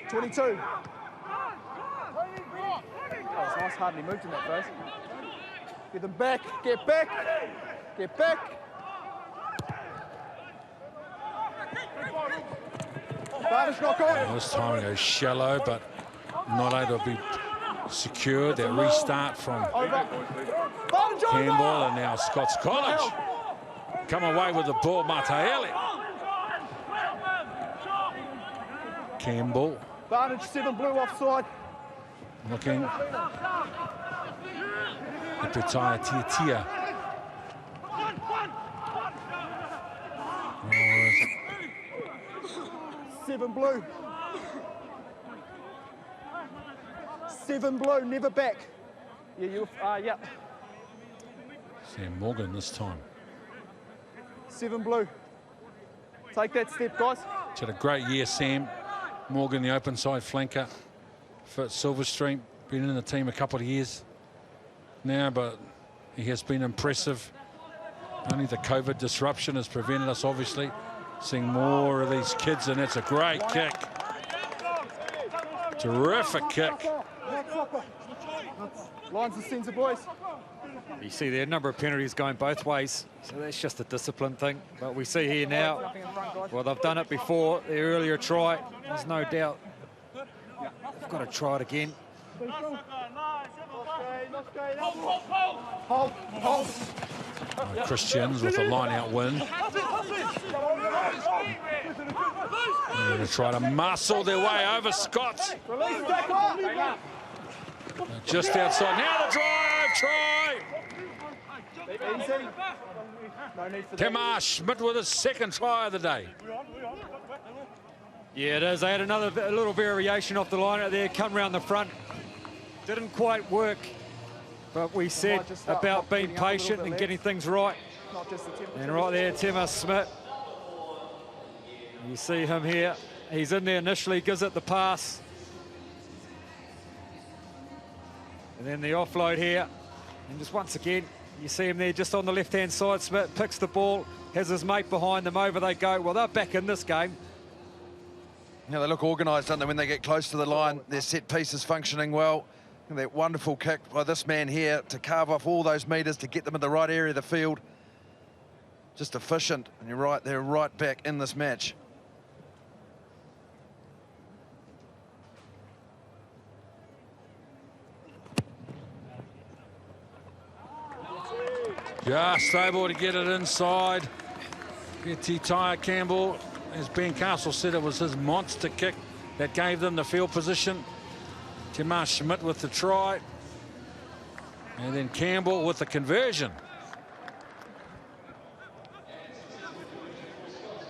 22. Oh, it's nice, hardly moved in that phase. Get them back, get back, get back. Barnish knock on. This time it goes shallow, but not able to be secured. That restart from Over. Campbell, and now Scots College come away with the ball. Mataele. Campbell Barnage 7 blue offside. looking. Ipitaya Tiatia. 7 blue. 7 blue, never back. Yeah, you. Yeah. Sam Morgan this time. 7 blue. Take that step, guys. He's had a great year, Sam Morgan, the open side flanker for Silverstream. Been in the team a couple of years now, but he has been impressive. Only the COVID disruption has prevented us, obviously, seeing more of these kids, and it's a great kick. Terrific kick. Lines of centre, boys. You see there, a number of penalties going both ways, so that's just a discipline thing. But we see here now, well, they've done it before, the earlier try, there's no doubt. They've got to try it again. Hold, hold. Christians with a line-out win. They're going to try to muscle their way over Scots. Release, tackle. Just outside. Now the drive, try. Easy. No need for that. Kamar Schmidt with his second try of the day. Yeah, it is. They had a little variation off the line out there, come round the front. Didn't quite work, but we said about being patient and getting things right. not just the temperature. And right there, Timmer Smith. You see him here. He's in there initially, gives it the pass. And then the offload here. And just once again, you see him there just on the left-hand side. Smith picks the ball, has his mate behind them. Over they go. Well, they're back in this game. Yeah, they look organised, don't they, when they get close to the line. Their set piece is functioning well. And that wonderful kick by this man here to carve off all those metres to get them in the right area of the field. Just efficient. And you're right, they're right back in this match. Just able to get it inside. Yeti Tyre Campbell, as Ben Castle said, it was his monster kick that gave them the field position. Timar Schmidt with the try. And then Campbell with the conversion.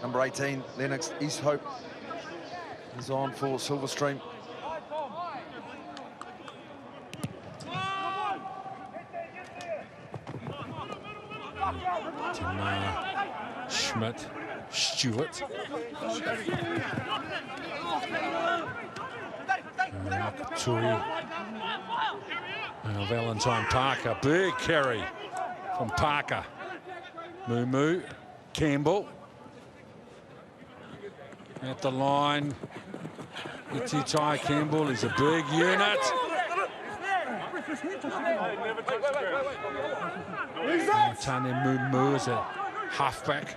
Number 18, Lennox Easthope, is on for Silverstream. Timar Schmidt, Stewart. Tui. Valentine Parker, big carry from Parker. Mumu, Campbell. At the line, Iti Ty Campbell, he's a big unit. Tane Mumu is a halfback.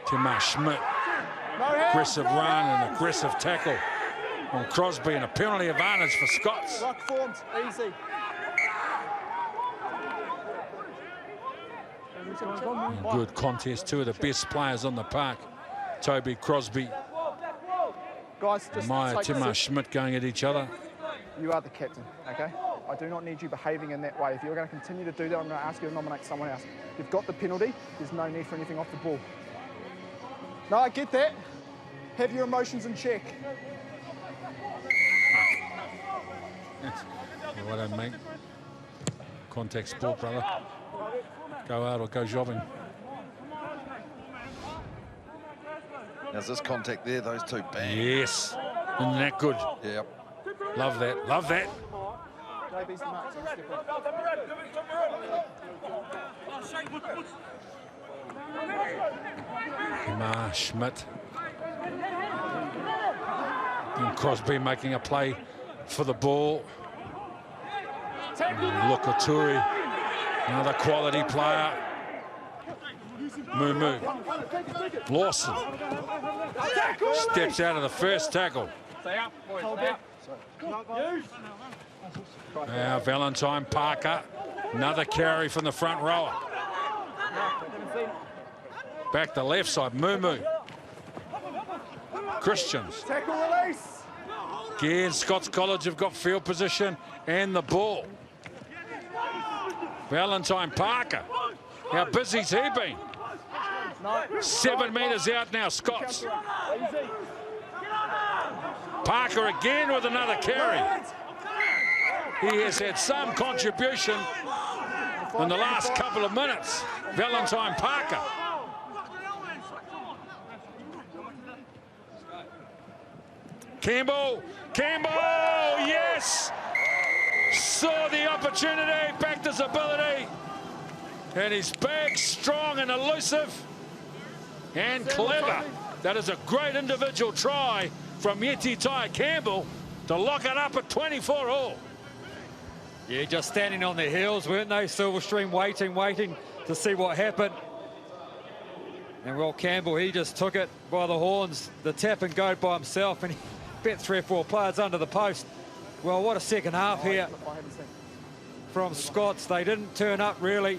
Timar Schmidt, aggressive run and aggressive tackle on Crosby, and a penalty advantage for Scots. Rock formed, easy. And good contest, two of the best players on the park. Toby Crosby, Guys, just Maya take Timar this. Schmidt going at each other. You are the captain, okay? I do not need you behaving in that way. If you're going to continue to do that, I'm going to ask you to nominate someone else. You've got the penalty. There's no need for anything off the ball. No, I get that. Have your emotions in check. Well done, mate. Contact sport, brother. Go out or go jobbing. There's this contact there, those two, bang. Yes. Isn't that good? Yep. Love that. Love that. JB's the mark, so step up. Timar Schmidt. And Crosby making a play for the ball. Lokaturi, another quality player. Mumu. Lawson steps out of the first tackle. Now Valentine Parker, another carry from the front rower. Back the left side, Mumu. Christians. Tackle release. Again, Scots College have got field position and the ball. Valentine Parker. How busy's he been? 7 metres out now, Scots. Parker again with another carry. He has had some contribution in the last couple of minutes. Valentine Parker. Campbell, yes! Saw the opportunity, backed his ability. And he's big, strong and elusive and clever. That is a great individual try from Yeti Ty Campbell to lock it up at 24 all. Yeah, just standing on their heels, weren't they? Silverstream waiting to see what happened. And well, Campbell, he just took it by the horns, the tap and go by himself, and he bet 3 or 4 players under the post. Well, what a second half here from Scots. They didn't turn up really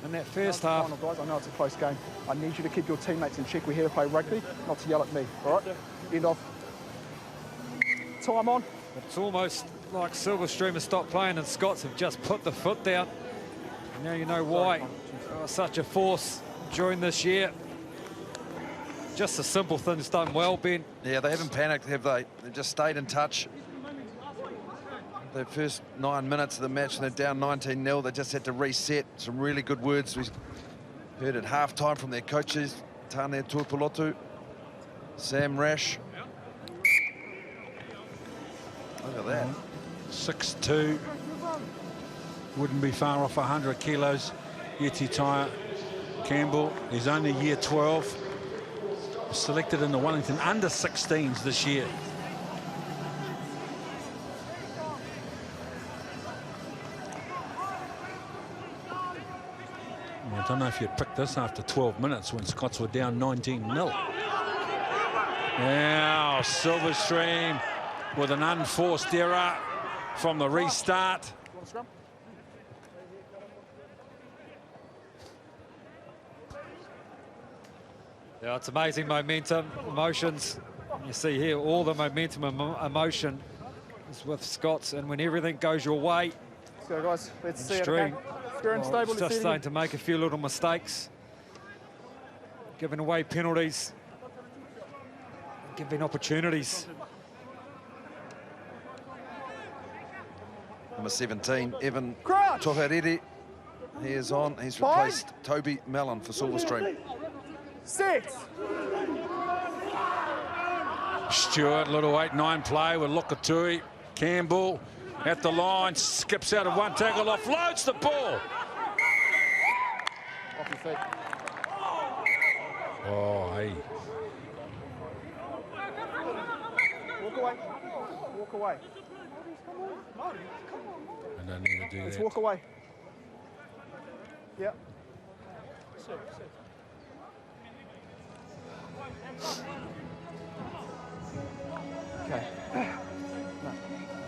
in that first half. Guys, I know it's a close game. I need you to keep your teammates in check. We're here to play rugby, not to yell at me. All right? End off. Time on. It's almost like Silverstream has stopped playing and Scots have just put the foot down. Now you know why. Such a force during this year. Just the simple things done well, Ben. Yeah, they haven't panicked, have they? They've just stayed in touch. the first 9 minutes of the match, and they're down 19-0. They just had to reset. Some really good words we heard at half-time from their coaches, Tane Tuipulotu, Sam Rash. Look at that. 6'2". Wouldn't be far off 100 kilos. Yeti Campbell, he's only year 12. Selected in the Wellington under-16s this year. I don't know if you'd pick this after 12 minutes when Scots were down 19-0. Now Silverstream with an unforced error from the restart. Yeah, it's amazing momentum, emotions. You see here all the momentum and emotion is with Scots, and when everything goes your way, Let's go, guys. Let's see it. Stream. Okay. Square and stable. It's just starting to make a few little mistakes, giving away penalties, giving opportunities. Number 17, Evan Crouch. Tohariri. He is on. He's replaced Toby Mellon for Silverstream. Set. Stewart, little 8-9 play with Lokatui. Campbell at the line, skips out of one tackle, offloads the ball. Off your feet. Oh, hey. Walk away. Walk away. I don't need to do Let's that. walk away. Yep. Okay.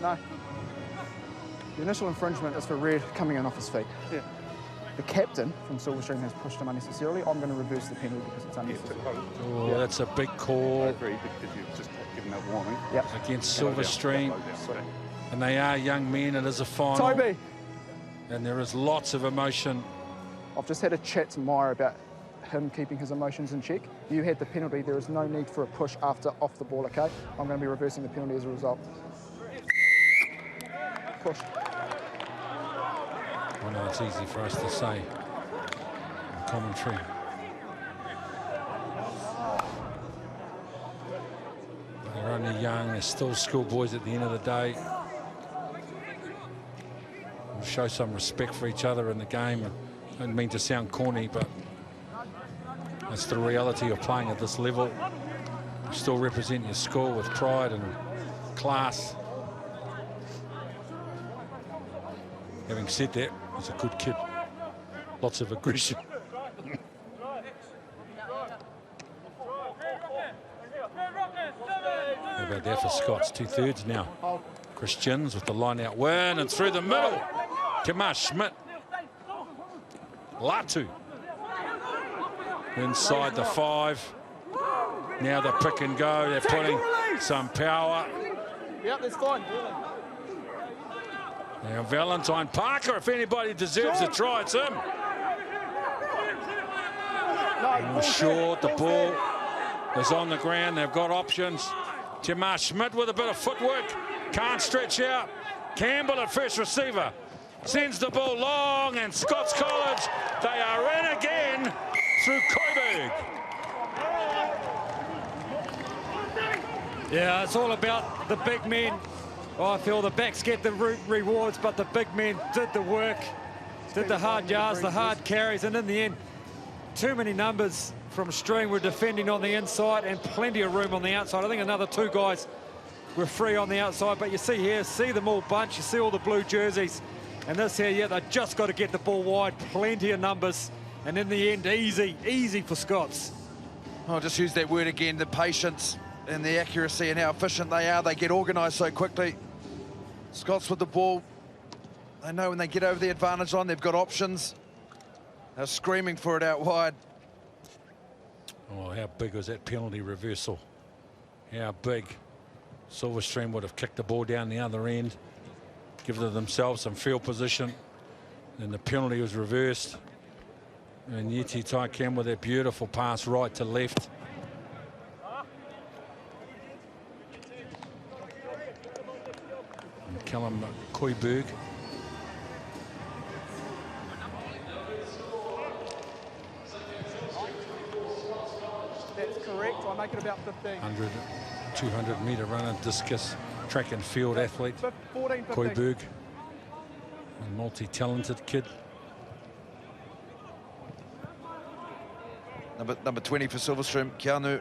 No. The initial infringement is for Red coming in off his feet. Yeah. The captain from Silverstream has pushed him unnecessarily. I'm going to reverse the penalty because it's unnecessary. Oh, that's a big call. I agree, because you've just given that warning. Yep. Against Silverstream. And they are young men. It is a final. Toby! And there is lots of emotion. I've just had a chat to Meyer about him keeping his emotions in check. You had the penalty. There is no need for a push after off the ball, okay? I'm going to be reversing the penalty as a result. Push. I know it's easy for us to say in commentary. They're only young. They're still schoolboys at the end of the day. We'll show some respect for each other in the game. I don't mean to sound corny, but that's the reality of playing at this level. You still represent your school with pride and class. Having said that, he's a good kid. Lots of aggression. How about that for Scots? 2/3 now. Christians with the line out win and through the middle. Kamash Schmidt. Latu. Inside the 5. Now the pick and go. They're putting some power. Yep, that's fine. Now Valentine Parker, if anybody deserves a try, it's him. No, Short, the ball is on the ground. They've got options. Timar Schmidt with a bit of footwork. Can't stretch out. Campbell at first receiver. Sends the ball long, and Scots College, they are in again through Koiberg. Yeah, it's all about the big men. Oh, I feel the backs get the rewards, but the big men did the work, did the hard yards, the hard carries, and in the end, too many numbers from Stream were defending on the inside and plenty of room on the outside. I think another 2 guys were free on the outside, but you see here, see them all bunch, you see all the blue jerseys, and this here, yeah, they just got to get the ball wide, plenty of numbers, and in the end, easy for Scots. I'll just use that word again, the patience and the accuracy and how efficient they are. They get organised so quickly. Scots with the ball. They know when they get over the advantage line, they've got options. They're screaming for it out wide. Oh, how big was that penalty reversal? How big. Silverstream would have kicked the ball down the other end, given themselves some field position, and the penalty was reversed. And Yeti Taikem with that beautiful pass right to left. And Callum Koiberg. That's correct. I make it about 15. 100, 200-meter runner, discus, track and field athlete. 14, 15. Koiberg, a multi-talented kid. Number 20 for Silverstream, Keanu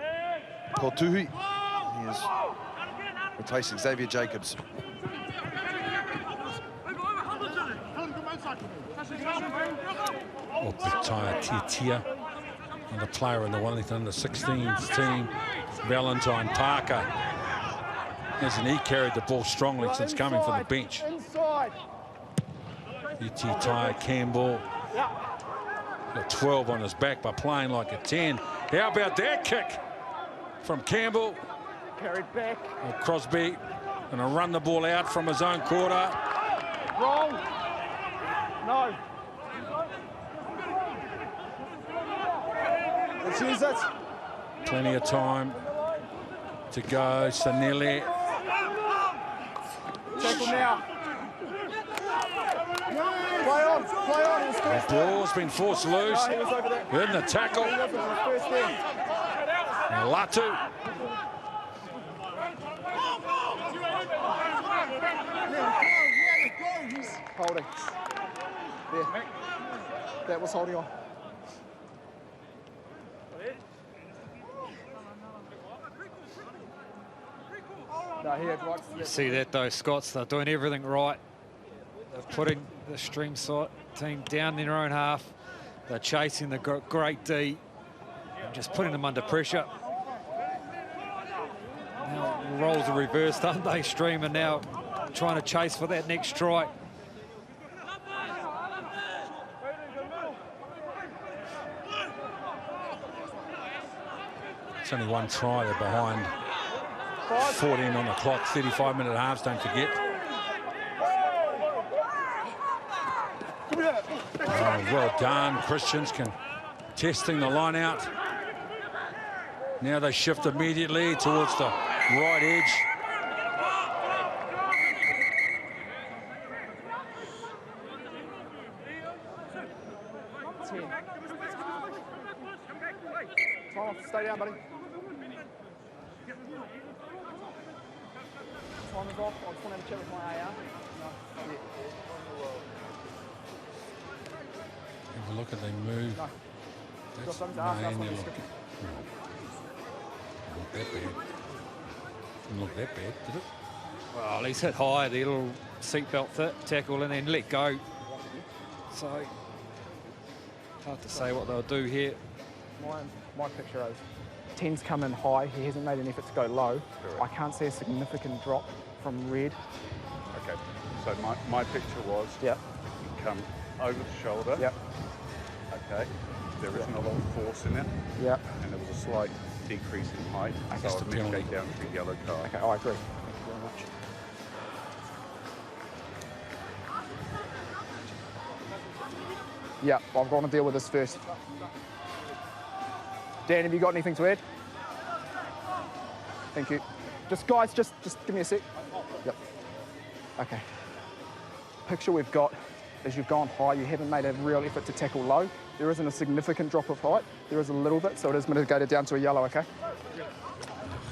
Portuhi. He is replacing Xavier Jacobs. Opetaya Titia, and a player in the Wellington under 16s team, Valentine Parker. Hasn't he carried the ball strongly since coming from the bench? Inside. Ty Campbell, got 12 on his back by playing like a 10. How about that kick from Campbell? Carried back. Crosby gonna run the ball out from his own quarter. Wrong. No. Let's use it. Plenty of time to go. Sanelli. Tackle now. Play on. Play on. It was The first ball's been forced loose. No, he was over there. In the tackle. He wasn't. It was first down. Latu. Holding. There. That was holding on. No, he had right. You see that though, Scots, they're doing everything right. They're putting the stream side team down in their own half. They're chasing the great D and just putting them under pressure. Now roles are reversed, aren't they? Stream are now trying to chase for that next strike. It's only one try. They're behind. 14 on the clock, 35-minute halves, don't forget. Oh, well done. Christians testing the line out. Now they shift immediately towards the right edge. Stay down, buddy. Time is off. I just want to have a chat with my AR. No, yeah. Have a look at they move. No. That's Got something to ask us mainly on this. Not that bad. Didn't look that bad, did it? Well, he's hit high, the little seatbelt tackle, and then let go. So, hard to say what they'll do here. My picture is 10's come in high. He hasn't made an effort to go low. Correct. I can't see a significant drop from red. Okay, so my picture was Yep. you come over the shoulder. Yep. Okay, there isn't a lot of force in it, Yep. and there was a slight decrease in height. I So guess I the would penalty. take down to the yellow card. Okay, I agree. Thank you very much. Yeah, I've got to deal with this first. Dan, have you got anything to add? Thank you. Just guys, just give me a sec. Yep. Okay. Picture we've got is you've gone high, you haven't made a real effort to tackle low. There isn't a significant drop of height. There is a little bit, so it is mitigated down to a yellow, okay?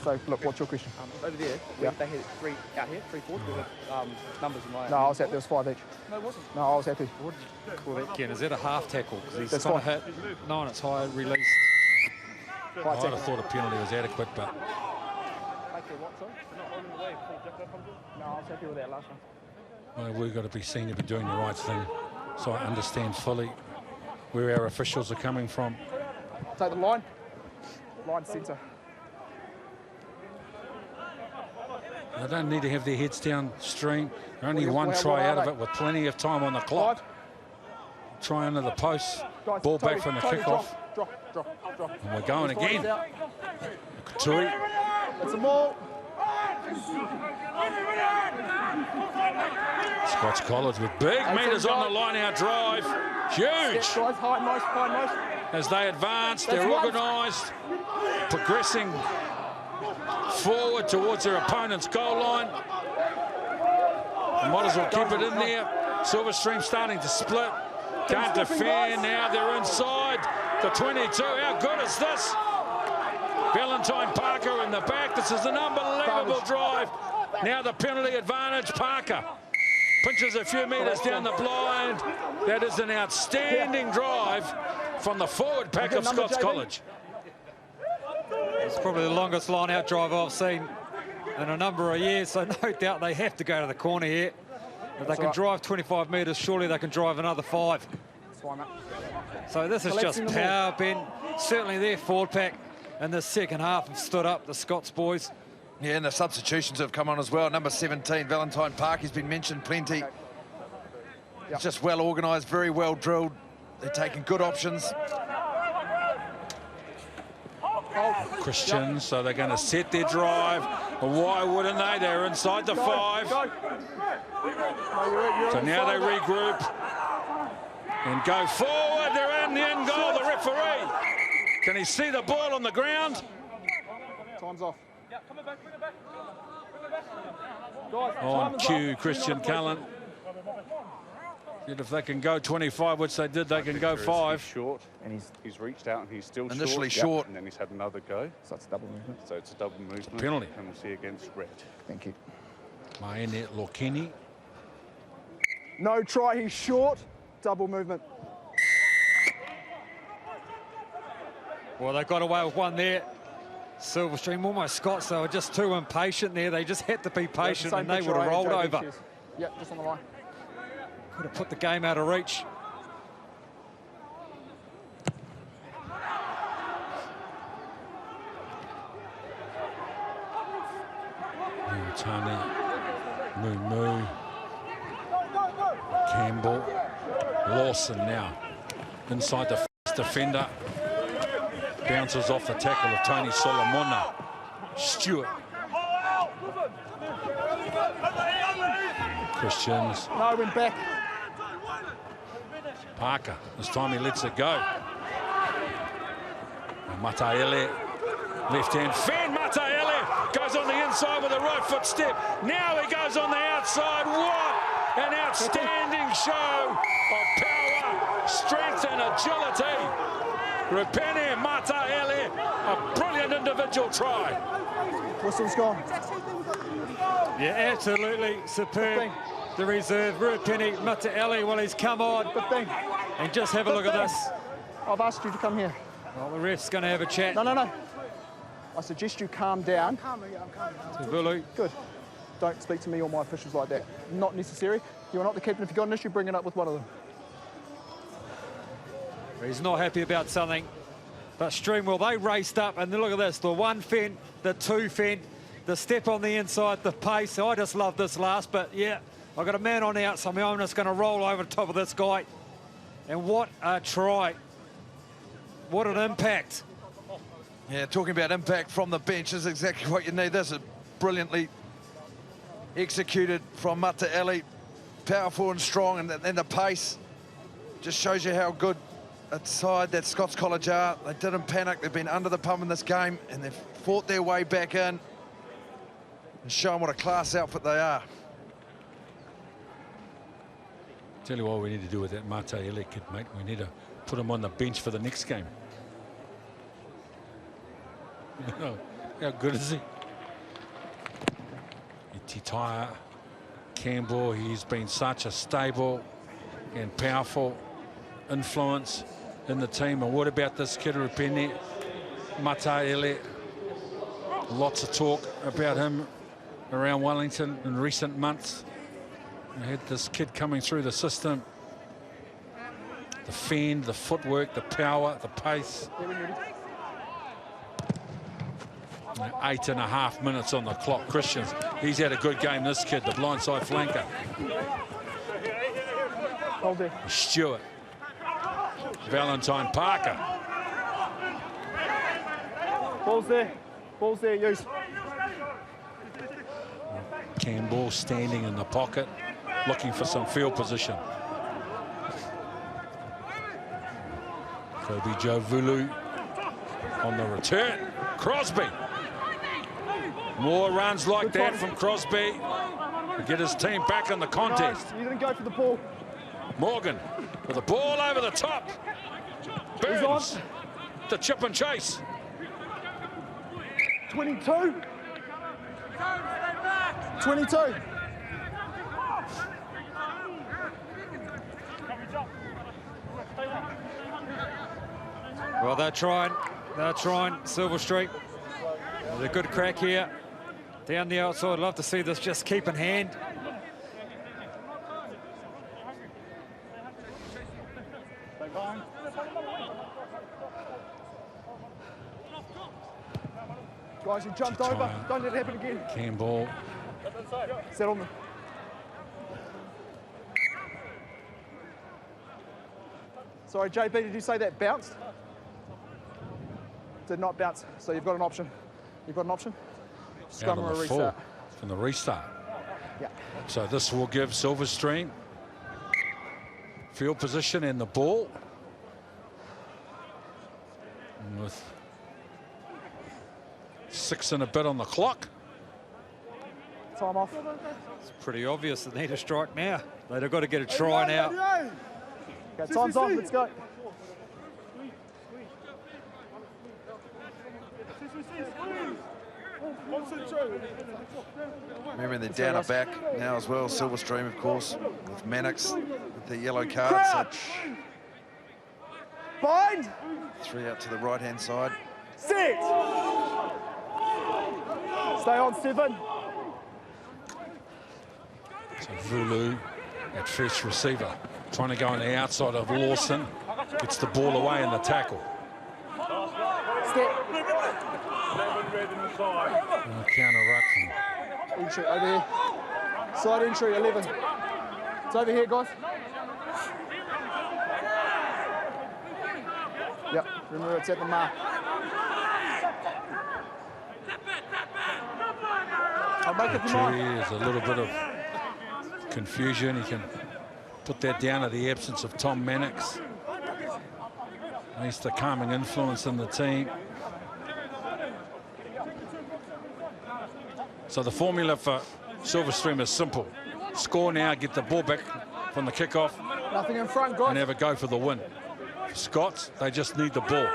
So, look, what's your question? Over there, Yeah. they had three out here, 3 forward, with numbers in my No, I was happy. There was 5 each. No, it wasn't. No, I was happy. What did you call that, Ken? Is that a half tackle? Because he's That's kind of fine. hit. No, and it's high released. I'd High have tackle. thought a penalty was adequate, but Okay, what, sorry? Not rolling away before Jack that comes in. No, I was happy with that last one. well, we've got to be seen to be doing the right thing. So I understand fully where our officials are coming from. Take the line. Line centre. They don't need to have their heads downstream. Only Well, one what try are out of they? it with plenty of time on the clock. Five. Try under the post. Guys, Ball Toby, back from the Toby, kickoff. Drop. And we're going His body's again. out. Tui. It's a maul. Scots College with big meters on the line out drive. Huge. Guys, high most. As they advance, That's they're one. organised, progressing forward towards their opponent's goal line. Might as well keep it in there. Silverstream starting to split. Can't defend. Now they're inside the 22. How good is this? Valentine Parker in the back. This is an unbelievable drive. Now the penalty advantage. Parker pinches a few metres down the blind. That is an outstanding drive from the forward pack of Scots College. It's probably the longest line-out drive I've seen in a number of years, so no doubt they have to go to the corner here. If they can drive 25 metres, surely they can drive another 5. So this is just power, Ben. Certainly their forward pack in the second half have stood up, the Scots boys. Yeah, and the substitutions have come on as well. Number 17, Valentine Park, has been mentioned plenty. It's just well organised, very well drilled. They're taking good options. Christians, so they're going to set their drive. Why wouldn't they? They're inside the 5. So now they regroup and go forward. They're in the end goal. The referee, can he see the ball on the ground? Time's off. On cue, Christian Cullen. If they can go 25, which they did, they can go 5. Short, and he's reached out and he's still initially short. short. And then he's had another go. So it's a double movement. So it's a double movement. Penalty. And we'll see against red. Thank you. Maene Lokeni. No try, he's short. Double movement. Well, they got away with one there. Silverstream, almost Scots, they were just too impatient there. They just had to be patient and they would have rolled over. Yep, just on the line. Could have put the game out of reach. Tani, Moo, Campbell, Lawson now inside the first defender. Bounces off the tackle of Tony Solomona. Stewart. Christians. No, went back. Parker, this time he lets it go. Mataele, left hand fan. Mataele goes on the inside with a right foot step. Now he goes on the outside. What an outstanding show of power, strength and agility. Rupene Mataele, a brilliant individual try. Whistle's gone. Yeah, absolutely superb. 15. The reserve, Rupene Mataele, well, he's come on. 15. And just have a look at this. I've asked you to come here. Well, the ref's going to have a chat. No. I suggest you calm down. To Vulu. Good. Don't speak to me or my officials like that. Not necessary. You're not the captain. If you've got an issue, bring it up with one of them. He's not happy about something. But Streamwell, they raced up, and look at this. The 1 fend, the 2 fend, the step on the inside, the pace. I just love this last, but yeah, I've got a man on the outside. I'm just going to roll over the top of this guy. And what a try. What an impact. Yeah, talking about impact from the bench is exactly what you need. This is brilliantly executed from Mataele. Powerful and strong, and the pace just shows you how good a side that Scots College are. They didn't panic. They've been under the pump in this game, and they've fought their way back in and shown what a class outfit they are. Tell you what we need to do with that Mataele kid, mate. We need to put him on the bench for the next game. How good is he? Titaya, Campbell, he's been such a stable and powerful influence in the team. And what about this kid, Rupene Mataele? Lots of talk about him around Wellington in recent months. We had this kid coming through the system. The fend, the footwork, the power, the pace. 8.5 minutes on the clock. Christians, he's had a good game, this kid, the blindside flanker. Hold there. Stewart. Valentine Parker. Ball's there, use. Campbell standing in the pocket, looking for some field position. Kobe Jovulu on the return. Crosby. More runs like that from Crosby. to get his team back in the contest. You didn't go for the ball. Morgan with the ball over the top. Burns the chip and chase. 22. 22. Well, they're trying, Silverstream. There's a good crack here. Down the outside, love to see this just keep in hand. Guys, you jumped over. Don't let it happen again. Campbell. Set on them. Sorry, JB, did you say that bounced? Did not bounce, so you've got an option. You've got an option? Scrum or a restart. From the restart. Yeah. So this will give Silverstream field position and the ball. And with 6 and a bit on the clock. Time off. It's pretty obvious they need a strike now. They've got to get a try now. Okay, time's on, let's go. Remember, they're down at back now as well. Silverstream, of course, with Mannix with the yellow card. So Bind! 3 out to the right-hand side. Sit! Stay on, Stephen. So Vulu at first receiver, trying to go on the outside of Lawson. Gets the ball away in the tackle. Step. Counter ruck. Entry over here. Side entry, 11. It's over here, guys. Yep, remember it's at the mark. I'll make it mine. There's a little bit of confusion. He can put that down to the absence of Tom Mannix. He's the calming influence in the team. So the formula for Silverstream is simple. Score now, get the ball back from the kickoff. Nothing in front, guys. And have a go for the win. Scots, they just need the ball.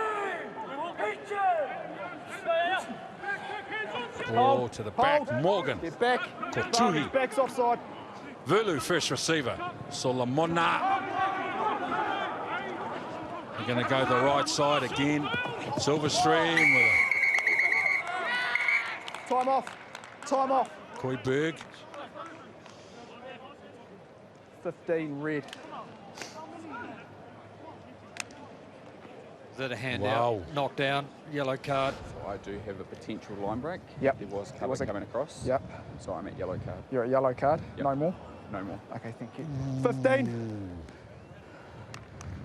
Ball to the back. Morgan. Get back. Kortuhi. Back's offside. Vulu, first receiver. Solomona. They're going to go the right side again. Silverstream with a... Time off. Time off. Koiberg. 15 red. Is that a hand Wow. out? Knocked down, yellow card. So I do have a potential line break. Yep. There was cover coming across. Yep. So I'm at yellow card. You're at yellow card. Yep. No more? No more. Okay, thank you. 15.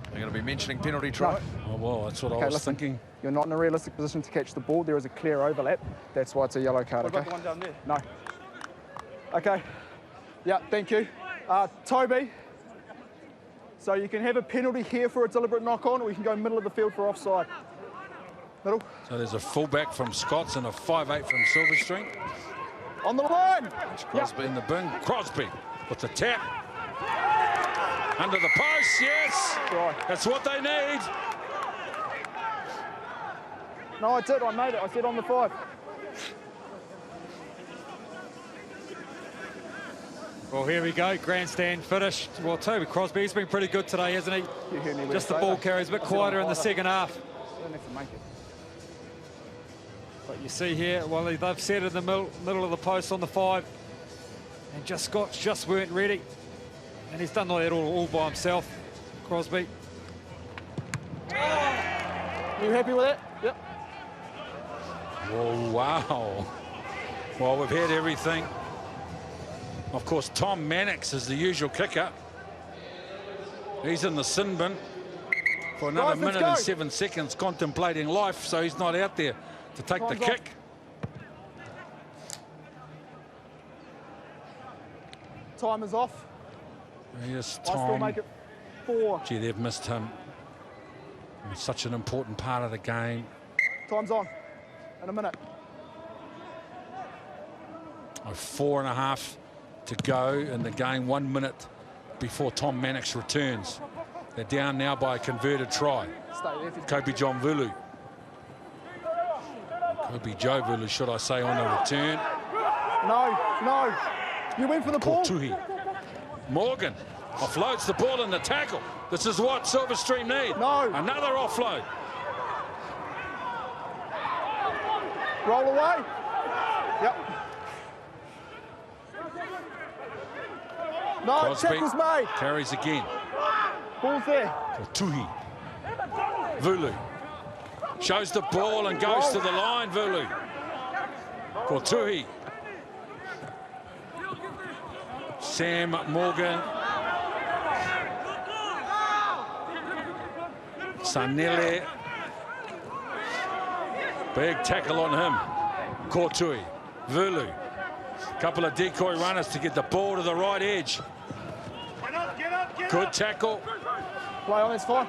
They're going to be mentioning penalty try. Oh, well, that's what I was thinking. You're not in a realistic position to catch the ball. There is a clear overlap. That's why it's a yellow card, What okay? about the one down there? No. Okay. Yeah, thank you. Toby. So you can have a penalty here for a deliberate knock-on, or you can go middle of the field for offside. Middle. So there's a fullback from Scots and a 5'8" from Silverstream. On the line. Crosby in the bin. Crosby with the tap. Under the post, yes. Right. That's what they need. No, I did. I made it. I said on the 5. Well, here we go. Grandstand finished. Well, Toby Crosby's been pretty good today, hasn't he? You hear me Just the ball carries a bit quieter in the second half. I don't have to make it. But you see here, well, they've set in the middle of the post on the 5. And just Scots just weren't ready. And he's done that all by himself, Crosby. You happy with that? Yep. Oh, wow. Well, we've had everything. Of course, Tom Mannix is the usual kicker. He's in the sin bin for another minute and 7 seconds, contemplating life, so he's not out there to take the kick. Time is off. Yes, I still Tom. make it 4. Gee, they've missed him. He's such an important part of the game. Time's on. In a minute. 4.5 to go in the game, 1 minute before Tom Mannix returns. They're down now by a converted try. Kobe John Vulu. Kobe Joe Vulu, should I say, on the return. No. You went for the ball. Kortuhi. Morgan offloads the ball in the tackle. This is what Silverstream need. No. Another offload. Roll away. Yep. No, Crosby tackle's made. carries again. Ball's there. Kortuhi. Vulu shows the ball and goes to the line. Vulu. Kortuhi. Sam Morgan. Sanele. Big tackle on him. Kortuhi. Vulu. Couple of decoy runners to get the ball to the right edge. Good tackle. Play on, it's fine.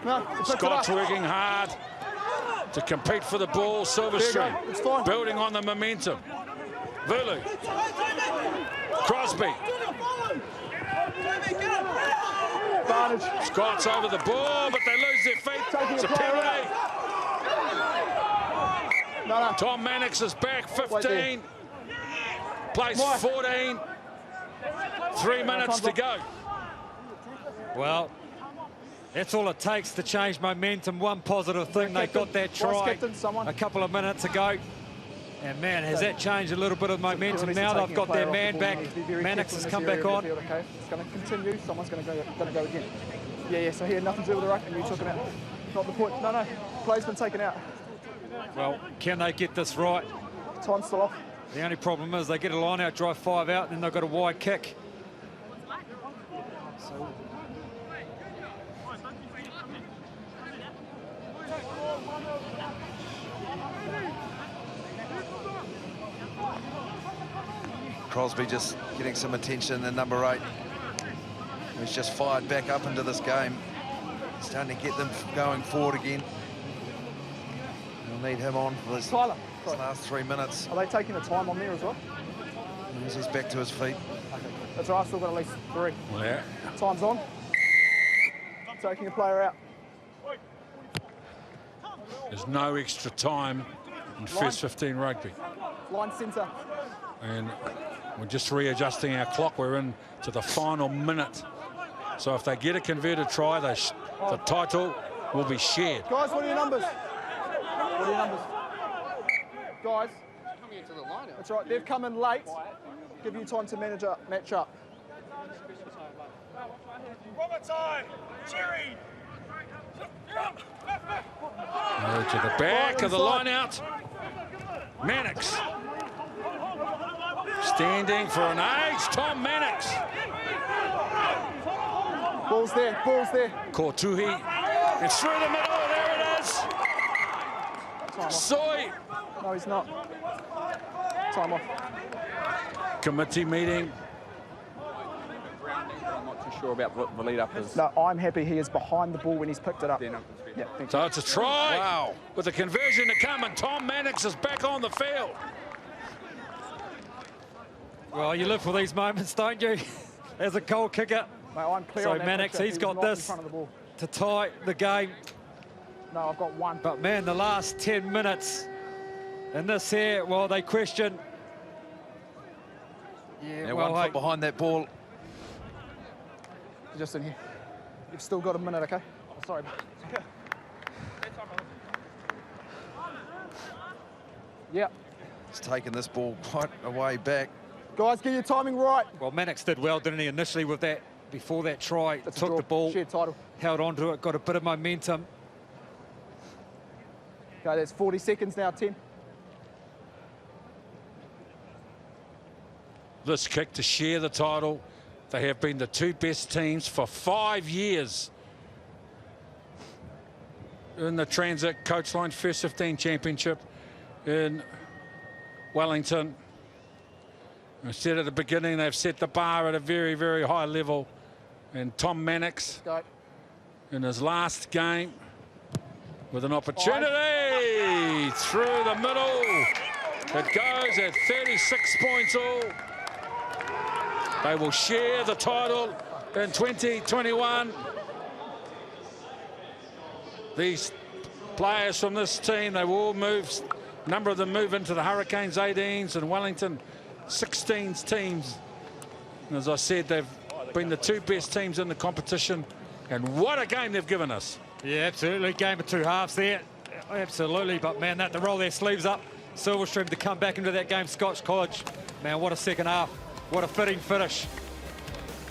No, Scott's working hard to compete for the ball. Silverstream it's fine. building on the momentum. Vulu. Crosby. Advantage. Scott's over the ball, but they lose their feet. It's a penalty. No. Tom Mannix is back, 15. Plays 14. 3 minutes to go. Well, that's all it takes to change momentum. One positive thing, they got that try a couple of minutes ago. And, man, has that changed a little bit of momentum now? They've got their man back. Mannix has come back on. Okay, it's going to continue. Someone's going to go again. Yeah, so here, nothing to do with the ruck, and you took it out. Not the point. No, play's been taken out. Well, can they get this right? Time's still off. The only problem is they get a line out, drive 5 out, and then they've got a wide kick. Crosby just getting some attention in number 8. He's just fired back up into this game. Starting to get them going forward again. We'll need him on for this last 3 minutes. Are they taking the time on there as well? As he's back to his feet. Okay. That's right, I've still got at least 3. Yeah. Time's on. Taking a player out. There's no extra time in first 15 rugby. Line centre. And we're just readjusting our clock. We're in to the final minute. So if they get a converted try, the title will be shared. Guys, what are your numbers? What are your numbers? Guys, that's right. They've come in late. Give you time to match up. One more time. Jerry. To the back of the line out. Mannix. Standing for an age, Tom Mannix. Ball's there. Kortuhi. It's through the middle. There it is. Soy. No, he's not. Time off. Committee meeting. I'm not too sure about what the lead-up is. No, I'm happy he is behind the ball when he's picked it up. Yeah, thank you. So it's a try. Wow. With a conversion to come, and Tom Mannix is back on the field. Well, you live for these moments, don't you? As a goal kicker. Mate, I'm clear So on that Mannix, picture. he's got not in this front of the ball. to tie the game. No, I've got 1. But, man, the last 10 minutes in this here, well, they question. Yeah, 1 foot behind that ball. Just in here. You've still got a minute, okay? Oh, sorry. Yeah. He's taken this ball quite a way back. Guys, get your timing right. Well, Mannix did well, didn't he, initially with that, before that try. Took the ball, shared title. held on to it, got a bit of momentum. Okay, that's 40 seconds now, 10. This kick to share the title. They have been the 2 best teams for 5 years in the Transit Coachline First 15 Championship in Wellington. Instead at the beginning, they've set the bar at a very, very high level. And Tom Mannix in his last game with an opportunity through the middle. It goes at 36 points all. They will share the title in 2021. These players from this team, they will all move. A number of them move into the Hurricanes 18s and Wellington 16s teams. And as I said, they've been the two best teams in the competition. And what a game they've given us. Yeah, absolutely. Game of two halves there. Absolutely. But, man, that to roll their sleeves up. Silverstream to come back into that game. Scots College. Man, what a second half. What a fitting finish.